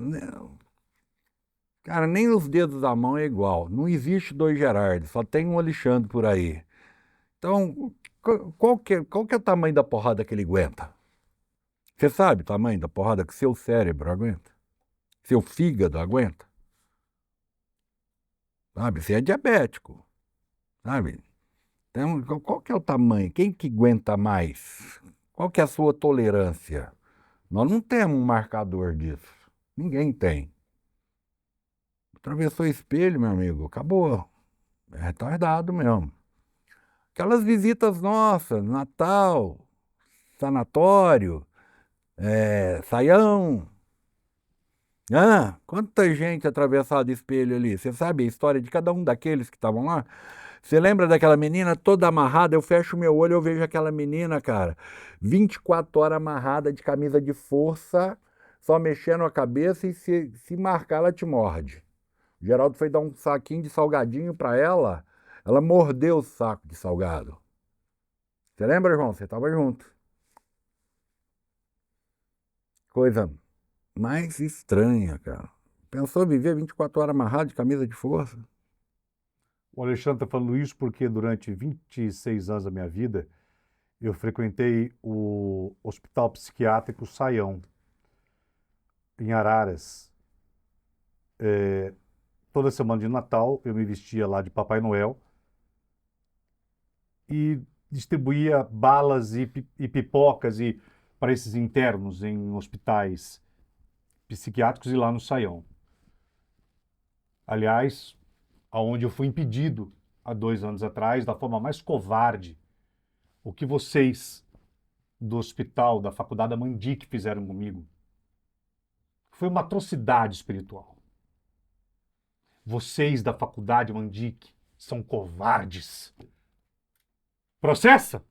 nem os dedos da mão é igual. Não existe dois Gerardo, só tem um Alexandre por aí. Então, qual que é o tamanho da porrada que ele aguenta? Você sabe o tamanho da porrada que seu cérebro aguenta? Seu fígado aguenta? Sabe? Você é diabético, sabe? Então, qual que é o tamanho? Quem que aguenta mais? Qual que é a sua tolerância? Nós não temos um marcador disso. Ninguém tem. Atravessou o espelho, meu amigo, acabou. É retardado mesmo. Aquelas visitas nossas, Natal, sanatório, saião. Quanta gente atravessada espelho ali. Você sabe a história de cada um daqueles que estavam lá? Você lembra daquela menina toda amarrada? Eu fecho meu olho e eu vejo aquela menina, cara, 24 horas amarrada de camisa de força, só mexendo a cabeça e se marcar ela te morde. O Geraldo foi dar um saquinho de salgadinho para ela mordeu o saco de salgado. Você lembra, João? Você estava junto. Coisa mais estranha, cara. Pensou viver 24 horas amarrado de camisa de força? O Alexandre está falando isso porque durante 26 anos da minha vida eu frequentei o Hospital Psiquiátrico Saião, em Araras. Toda semana de Natal eu me vestia lá de Papai Noel e distribuía balas e pipocas para esses internos em hospitais psiquiátricos e lá no Saião. Aliás, aonde eu fui impedido há 2 anos atrás, da forma mais covarde, o que vocês do hospital, da faculdade da Mandic fizeram comigo. Foi uma atrocidade espiritual. Vocês da faculdade Mandic são covardes. Processa!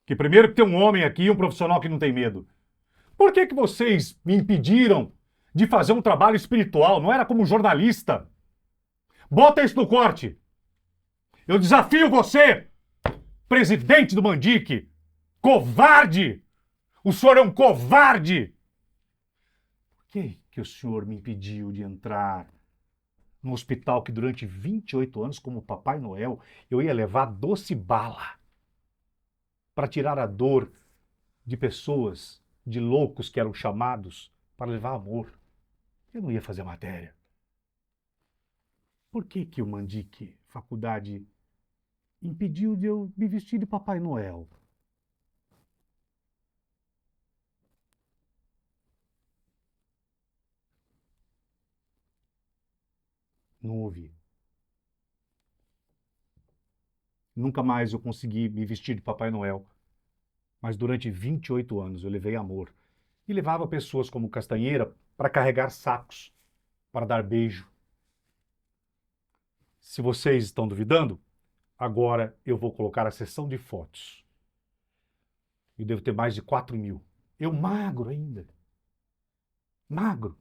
Que primeiro que tem um homem aqui, um profissional que não tem medo. Por que vocês me impediram de fazer um trabalho espiritual? Não era como jornalista. Bota isso no corte. Eu desafio você, presidente do Mandic, covarde! O senhor é um covarde! Por que o senhor me impediu de entrar no hospital que durante 28 anos, como Papai Noel, eu ia levar doce bala para tirar a dor de pessoas, de loucos que eram chamados para levar amor? Eu não ia fazer matéria. Por que o Mandic, faculdade, impediu de eu me vestir de Papai Noel? Não ouvi. Nunca mais eu consegui me vestir de Papai Noel. Mas durante 28 anos eu levei amor. E levava pessoas como Castanheira para carregar sacos, para dar beijo. Se vocês estão duvidando, agora eu vou colocar a sessão de fotos. Eu devo ter mais de 4.000. Eu magro ainda. Magro.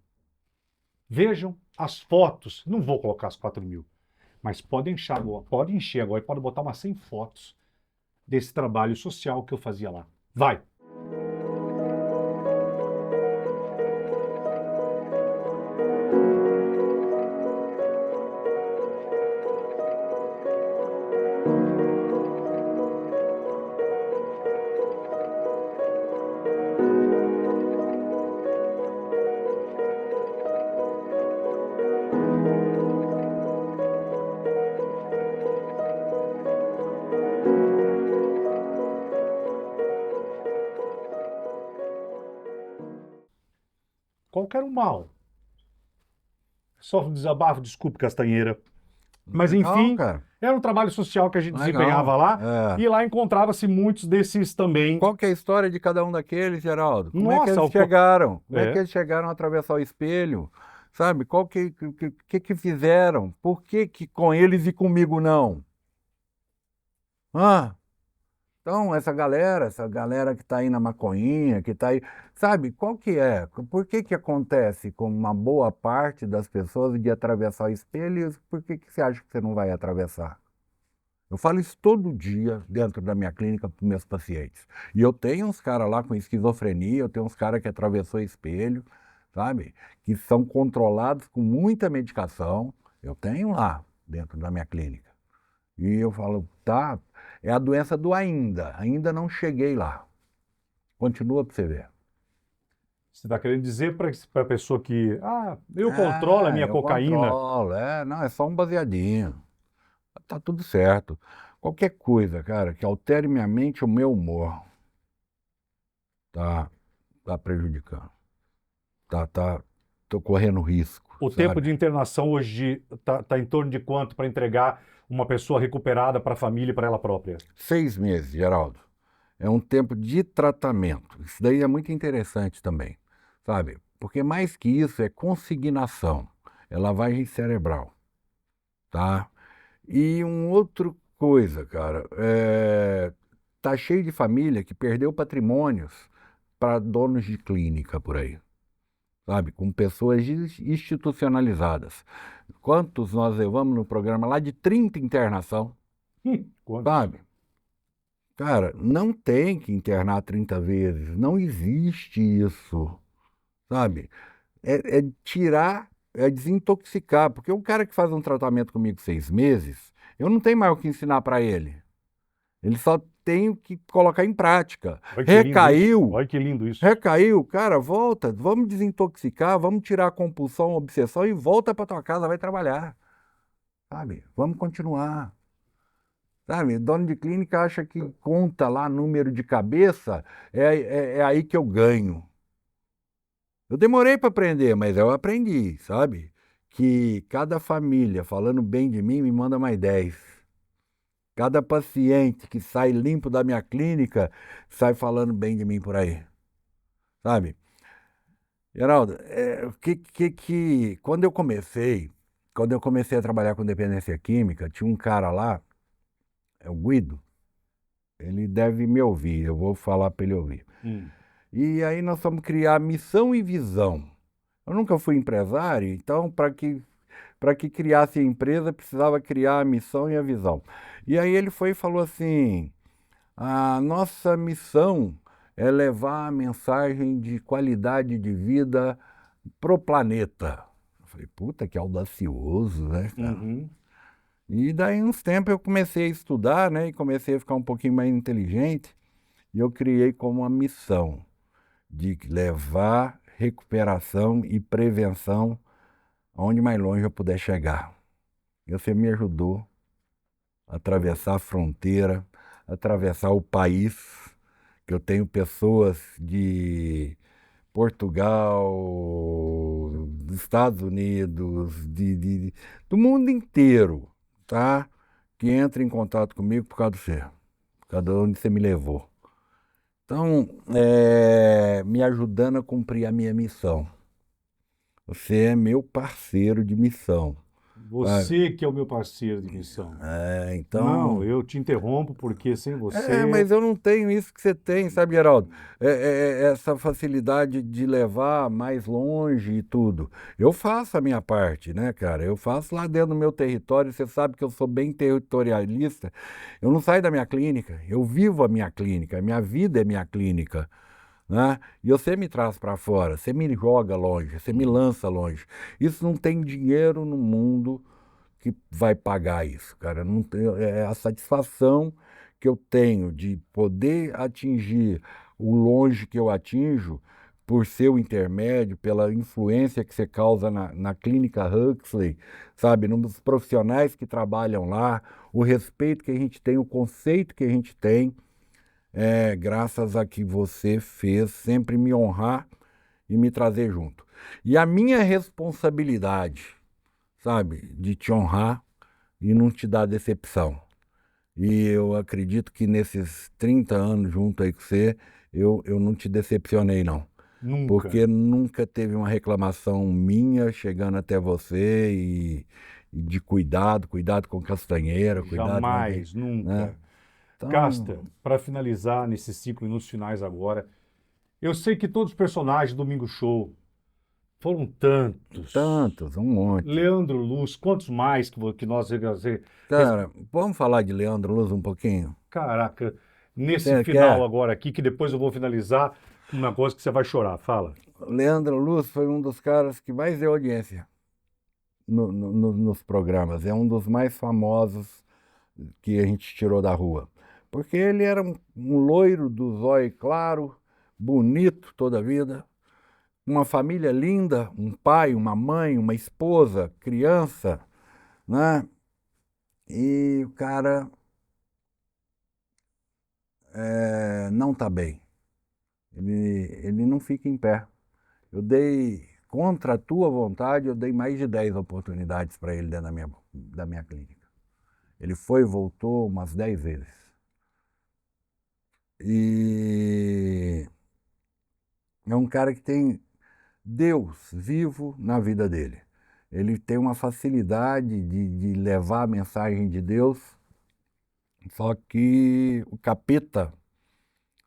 Vejam as fotos. Não vou colocar as 4.000. Mas pode encher agora e pode botar umas 100 fotos desse trabalho social que eu fazia lá. Vai! Qualquer um mal. Só um desabafo, desculpe, Castanheira. Mas, Legal, enfim, cara. era um trabalho social que a gente Legal, desempenhava lá. E lá encontrava-se muitos desses também. Qual que é a história de cada um daqueles, Geraldo? Como é que Nossa, eles chegaram? Como é É. que eles chegaram a atravessar o espelho? Sabe? Qual que fizeram? Por que com eles e comigo não? Então, essa galera que está aí na maconhinha, que está aí, sabe, qual que é? Por que acontece com uma boa parte das pessoas de atravessar o espelho e por que você acha que você não vai atravessar? Eu falo isso todo dia dentro da minha clínica para os meus pacientes. E eu tenho uns caras lá com esquizofrenia, eu tenho uns caras que atravessou espelho, sabe? Que são controlados com muita medicação. Eu tenho lá dentro da minha clínica. E eu falo, tá, é a doença do ainda não cheguei lá. Continua para você ver. Você está querendo dizer para a pessoa que, eu controlo a minha Eu cocaína. controlo, não, é só um baseadinho. Tá tudo certo. Qualquer coisa, cara, que altere minha mente, o meu humor, tá prejudicando. Tô correndo risco, O sabe? tempo de internação hoje tá em torno de quanto para entregar uma pessoa recuperada para a família e para ela própria? 6 meses, Geraldo. É um tempo de tratamento. Isso daí é muito interessante também, sabe? Porque mais que isso é consignação, é lavagem cerebral, tá? E uma outra coisa, cara, tá cheio de família que perdeu patrimônios para donos de clínica por aí, sabe? Com pessoas institucionalizadas. Quantos nós levamos no programa lá de 30 internação, Quantos? sabe? Cara, não tem que internar 30 vezes, não existe isso, sabe? É tirar, é desintoxicar, porque o cara que faz um tratamento comigo 6 meses, eu não tenho mais o que ensinar para ele. Ele só tem que colocar em prática. Olha que lindo isso. Recaiu, Olha que lindo isso. recaiu, cara, volta, vamos desintoxicar, vamos tirar a compulsão, a obsessão e volta para tua casa, vai trabalhar, sabe? Vamos continuar. Sabe, dono de clínica acha que conta lá número de cabeça, é aí que eu ganho. Eu demorei para aprender, mas eu aprendi, sabe? Que cada família falando bem de mim me manda mais 10. Cada paciente que sai limpo da minha clínica sai falando bem de mim por aí, sabe? Geraldo, quando eu comecei a trabalhar com dependência química, tinha um cara lá, é o Guido, ele deve me ouvir, eu vou falar para ele ouvir. E aí nós vamos criar missão e visão. Eu nunca fui empresário, então para que criasse a empresa precisava criar a missão e a visão. E aí ele foi e falou assim: a nossa missão é levar a mensagem de qualidade de vida pro planeta. Eu falei, puta, que audacioso, né, cara? Uhum. E daí uns tempos eu comecei a estudar, né, e comecei a ficar um pouquinho mais inteligente, e eu criei como uma missão de levar recuperação e prevenção aonde mais longe eu puder chegar. E você me ajudou a atravessar a fronteira, atravessar o país, que eu tenho pessoas de Portugal, dos Estados Unidos, do mundo inteiro, tá? Que entra em contato comigo por causa do você, por causa de onde você me levou. Então, me ajudando a cumprir a minha missão. Você é meu parceiro de missão. Você que é o meu parceiro de missão. Não, eu te interrompo porque sem você... Mas eu não tenho isso que você tem, sabe, Geraldo? Essa facilidade de levar mais longe e tudo. Eu faço a minha parte, né, cara? Eu faço lá dentro do meu território. Você sabe que eu sou bem territorialista. Eu não saio da minha clínica. Eu vivo a minha clínica. A minha vida é minha clínica, né? E você me traz para fora. Você me joga longe. Você me lança longe. Isso não tem dinheiro no mundo que vai pagar isso, cara. Não tem, é a satisfação que eu tenho de poder atingir o longe que eu atinjo por ser o intermédio, pela influência que você causa na clínica Huxley, sabe, nos profissionais que trabalham lá, o respeito que a gente tem, o conceito que a gente tem, graças a que você fez sempre me honrar e me trazer junto. E a minha responsabilidade, sabe, de te honrar e não te dar decepção. E eu acredito que nesses 30 anos junto aí com você, eu não te decepcionei, não. Nunca. Porque nunca teve uma reclamação minha chegando até você e de cuidado com castanheira, cuidado Jamais, com... nunca. Né? Então, Casta, para finalizar nesses 5 minutos finais agora, eu sei que todos os personagens do Domingo Show Foram tantos. Tantos, um monte. Leandro Luz, quantos mais que nós... Cara, vamos falar de Leandro Luz um pouquinho? Caraca, nesse Você final quer? agora aqui, que depois eu vou finalizar com um negócio que você vai chorar. Fala. Leandro Luz foi um dos caras que mais deu audiência nos programas. É um dos mais famosos que a gente tirou da rua. Porque ele era um loiro do zóio claro, bonito toda a vida, uma família linda, um pai, uma mãe, uma esposa, criança, né? E o cara não está bem. Ele não fica em pé. Eu dei, contra a tua vontade, eu dei mais de 10 oportunidades para ele dentro da minha clínica. Ele foi e voltou umas 10 vezes. E é um cara que tem Deus vivo na vida dele. Ele tem uma facilidade de levar a mensagem de Deus, só que o capeta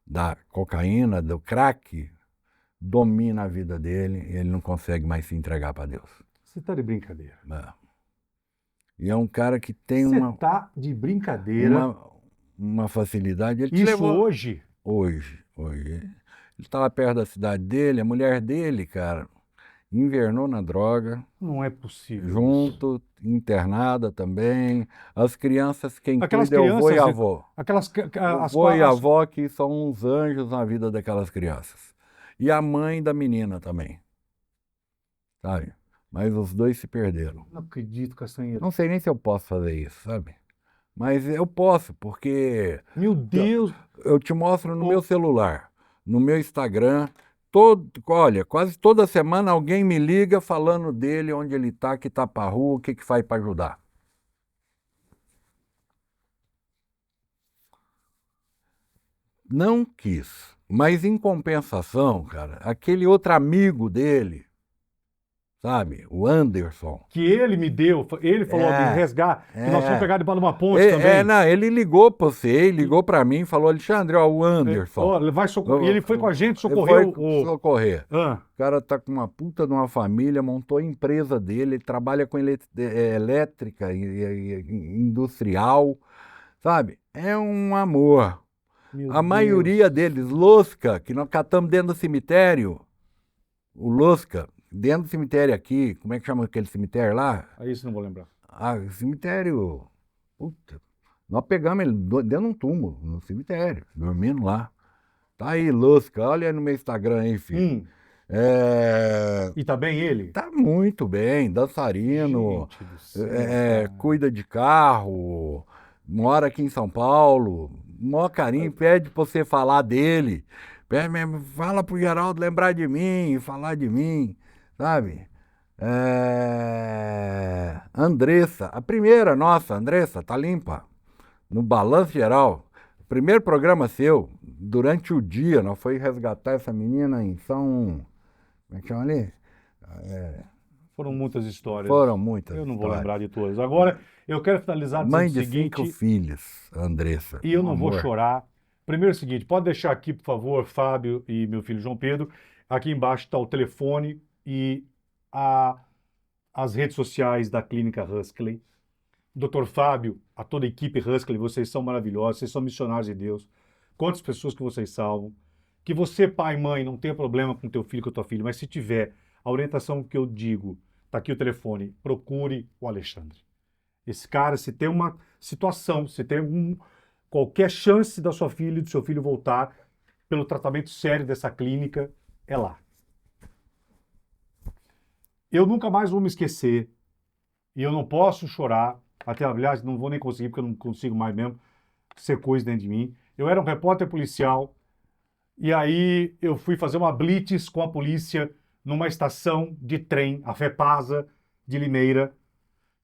da cocaína, do crack, domina a vida dele e ele não consegue mais se entregar para Deus. Você tá de brincadeira. É. E é um cara que tem Você tá de brincadeira. uma facilidade. Ele te Isso levou hoje? Hoje. Ele estava perto da cidade dele, a mulher dele, cara, invernou na droga, Não é possível. junto, internada também. As crianças, quem Aquelas cuida é o vô e a crianças, avó. Aquelas... O vô e a avó que são uns anjos na vida daquelas crianças. E a mãe da menina também, sabe? Mas os dois se perderam. Não acredito, Castanheira. Não sei nem se eu posso fazer isso, sabe? Mas eu posso, porque Meu Deus. eu te mostro no meu celular, no meu Instagram. Olha, quase toda semana alguém me liga falando dele, onde ele está, que tá pra rua, o que faz para ajudar. Não quis, mas em compensação, cara, aquele outro amigo dele, sabe, o Anderson. Que ele me deu, ele falou de resgar, que nós fomos pegar debaixo de uma ponte também. Não, ele ligou para você, ligou para mim e falou, Alexandre, ó, o Anderson. E ele foi com a gente, socorreu socorrer. O cara tá com uma puta de uma família, montou a empresa dele, ele trabalha com elétrica industrial, sabe? É um amor. A maioria deles, Losca, que nós catamos dentro do cemitério, o Losca, dentro do cemitério aqui, como é que chama aquele cemitério lá? Isso não vou lembrar. Cemitério. Puta. Nós pegamos ele dentro de um túmulo, no cemitério, dormindo lá. Tá aí, Lusca, olha aí no meu Instagram aí, filho. E tá bem ele? Tá muito bem, dançarino, Gente do céu, cuida de carro, mora aqui em São Paulo, maior carinho, pede pra você falar dele. Pede mesmo, fala pro Geraldo lembrar de mim, falar de mim, sabe? Andressa, a primeira nossa, Andressa, tá limpa. No Balanço Geral. Primeiro programa seu, durante o dia, nós foi resgatar essa menina em São... Como é que chama ali? Foram muitas histórias. Foram muitas. Eu não vou lembrar de todas. Agora, eu quero finalizar dizendo Mãe o de seguinte... 5 filhos, Andressa. E eu não vou chorar. Primeiro é o seguinte, pode deixar aqui, por favor, Fábio e meu filho João Pedro. Aqui embaixo está o telefone e as redes sociais da Clínica Huxley. Dr. Fábio, a toda a equipe Huxley, vocês são maravilhosos, vocês são missionários de Deus. Quantas pessoas que vocês salvam. Que você, pai e mãe, não tenha problema com teu filho, com a tua filha, mas se tiver, a orientação que eu digo, está aqui o telefone, procure o Alexandre. Esse cara, se tem uma situação, se tem qualquer chance da sua filha e do seu filho voltar pelo tratamento sério dessa clínica, é lá. Eu nunca mais vou me esquecer, e eu não posso chorar, até, aliás, não vou nem conseguir, porque eu não consigo mais mesmo ser coisa dentro de mim. Eu era um repórter policial, e aí eu fui fazer uma blitz com a polícia numa estação de trem, a FEPASA de Limeira,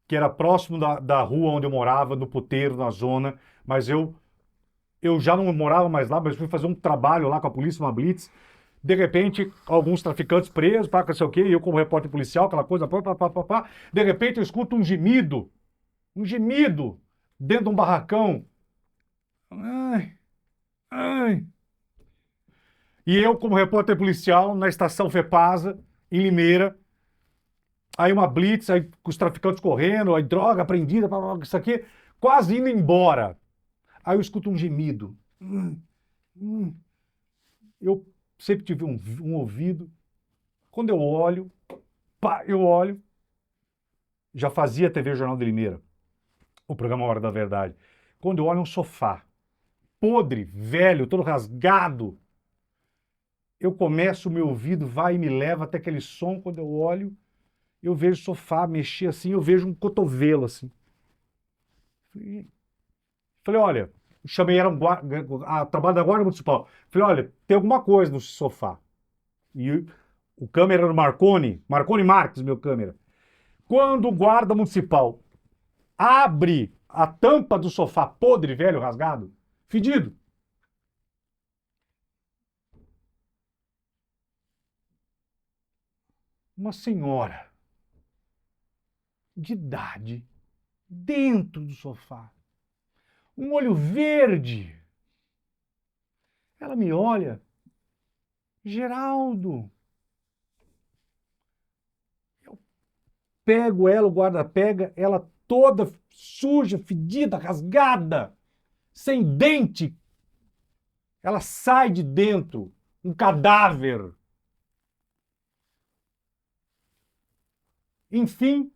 que era próximo da rua onde eu morava, no puteiro, na zona, mas eu já não morava mais lá, mas fui fazer um trabalho lá com a polícia, uma blitz. De repente, alguns traficantes presos, pá, não sei o quê, e eu como repórter policial, aquela coisa, pá. De repente eu escuto um gemido dentro de um barracão. Ai. E eu, como repórter policial, na estação FEPASA, em Limeira, aí uma blitz, aí com os traficantes correndo, aí droga apreendida, isso aqui, quase indo embora. Aí eu escuto um gemido. Hum. Eu sempre tive um ouvido. Quando eu olho, pá, eu olho, já fazia TV Jornal de Limeira, o programa Hora da Verdade. Quando eu olho um sofá, podre, velho, todo rasgado, eu começo, o meu ouvido vai e me leva até aquele som. Quando eu olho, eu vejo o sofá mexer assim, eu vejo um cotovelo assim. Falei, olha, chamei, era a trabalho da Guarda Municipal. Falei, olha, tem alguma coisa no sofá. E o câmera era o Marconi Marques, meu câmera. Quando o guarda municipal abre a tampa do sofá podre, velho, rasgado, fedido, uma senhora de idade dentro do sofá, um olho verde. Ela me olha, Geraldo. Eu pego ela, o guarda pega, ela toda suja, fedida, rasgada, sem dente. Ela sai de dentro, um cadáver. Enfim,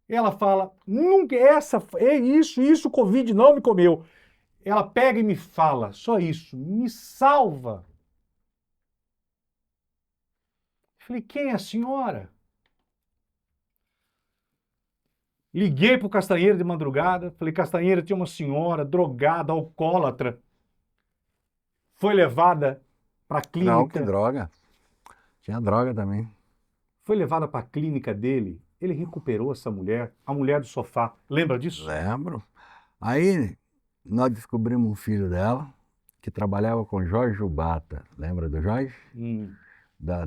ela fala, nunca isso o Covid não me comeu. Ela pega e me fala, só isso, me salva. Falei, quem é a senhora? Liguei pro Castanheira de madrugada, falei, Castanheira, tinha uma senhora drogada, alcoólatra, foi levada para a Não, que clínica, droga. Tinha droga também. foi levada para a clínica dele, ele recuperou essa mulher, a mulher do sofá. Lembra disso? Lembro. Aí nós descobrimos um filho dela que trabalhava com Jorge Jubata. Lembra do Jorge? Hum. Da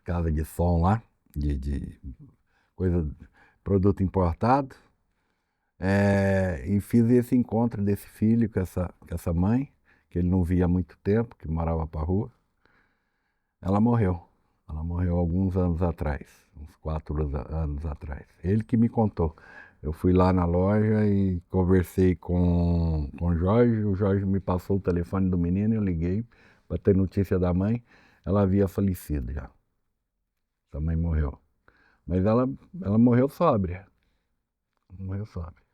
casa de som lá, de coisa, produto importado. E fiz esse encontro desse filho com essa mãe, que ele não via há muito tempo, que morava para rua. Ela morreu. Ela morreu alguns anos atrás, uns 4 anos atrás. Ele que me contou. Eu fui lá na loja e conversei com o Jorge me passou o telefone do menino, eu liguei para ter notícia da mãe. Ela havia falecido já. A mãe morreu. Mas ela morreu sóbria. Morreu sóbria.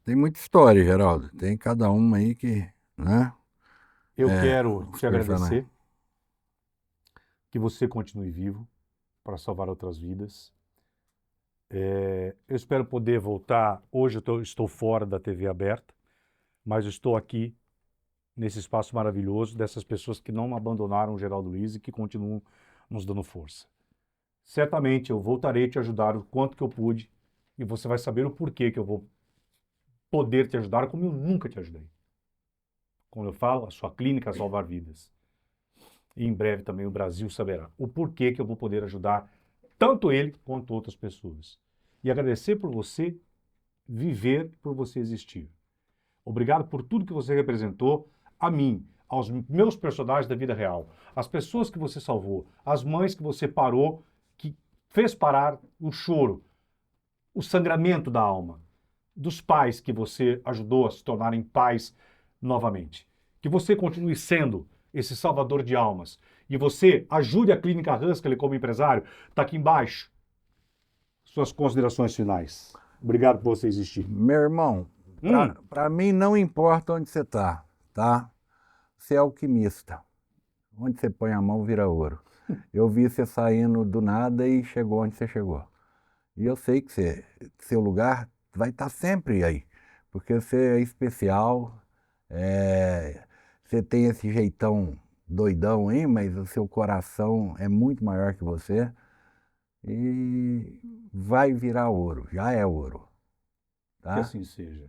Tem muita história, Geraldo. Tem cada uma aí que, né? Eu quero Os te agradecer, personagens. que você continue vivo para salvar outras vidas. Eu espero poder voltar. Hoje estou fora da TV aberta, mas estou aqui nesse espaço maravilhoso dessas pessoas que não abandonaram o Geraldo Luiz e que continuam nos dando força. Certamente eu voltarei a te ajudar o quanto que eu pude e você vai saber o porquê que eu vou poder te ajudar como eu nunca te ajudei. Como eu falo, a sua clínica a salvar vidas. E em breve também o Brasil saberá o porquê que eu vou poder ajudar tanto ele quanto outras pessoas. E agradecer por você viver, por você existir. Obrigado por tudo que você representou a mim, aos meus personagens da vida real, as pessoas que você salvou, as mães que você parou, que fez parar o choro, o sangramento da alma, dos pais que você ajudou a se tornarem pais novamente. Que você continue sendo esse salvador de almas. E você ajude a Clínica Huxley como empresário. Está aqui embaixo. Suas considerações finais. Obrigado por você existir. Meu irmão, Hum. para mim não importa onde você tá? Você é alquimista. Onde você põe a mão vira ouro. Eu vi você saindo do nada e chegou onde você chegou. E eu sei que seu lugar vai estar sempre aí, porque você é especial, você tem esse jeitão doidão aí, mas o seu coração é muito maior que você e vai virar ouro, já é ouro, Que tá? assim seja.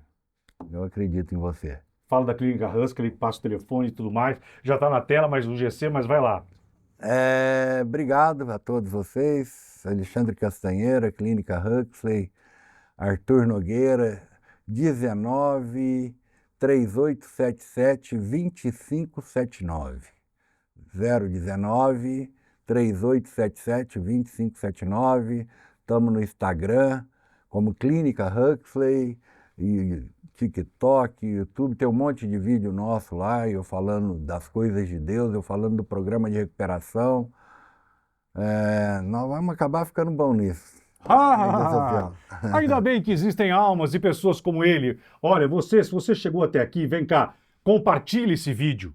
Eu acredito em você. Fala da Clínica Huxley, passa o telefone e tudo mais. Já está na tela, mas no GC, mas vai lá. Obrigado a todos vocês, Alexandre Castanheira, Clínica Huxley, Arthur Nogueira, 19 3877 2579. 019 3877 2579. Estamos no Instagram como Clínica Huxley, e TikTok, YouTube, tem um monte de vídeo nosso lá, eu falando das coisas de Deus, eu falando do programa de recuperação. Nós vamos acabar ficando bom nisso. Rede social. Ainda bem que existem almas e pessoas como ele. Olha, se você chegou até aqui, vem cá, compartilhe esse vídeo,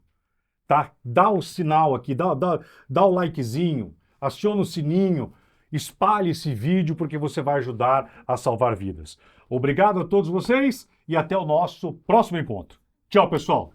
tá? Dá o sinal aqui, dá o likezinho, aciona o sininho, espalhe esse vídeo porque você vai ajudar a salvar vidas. Obrigado a todos vocês e até o nosso próximo encontro. Tchau, pessoal!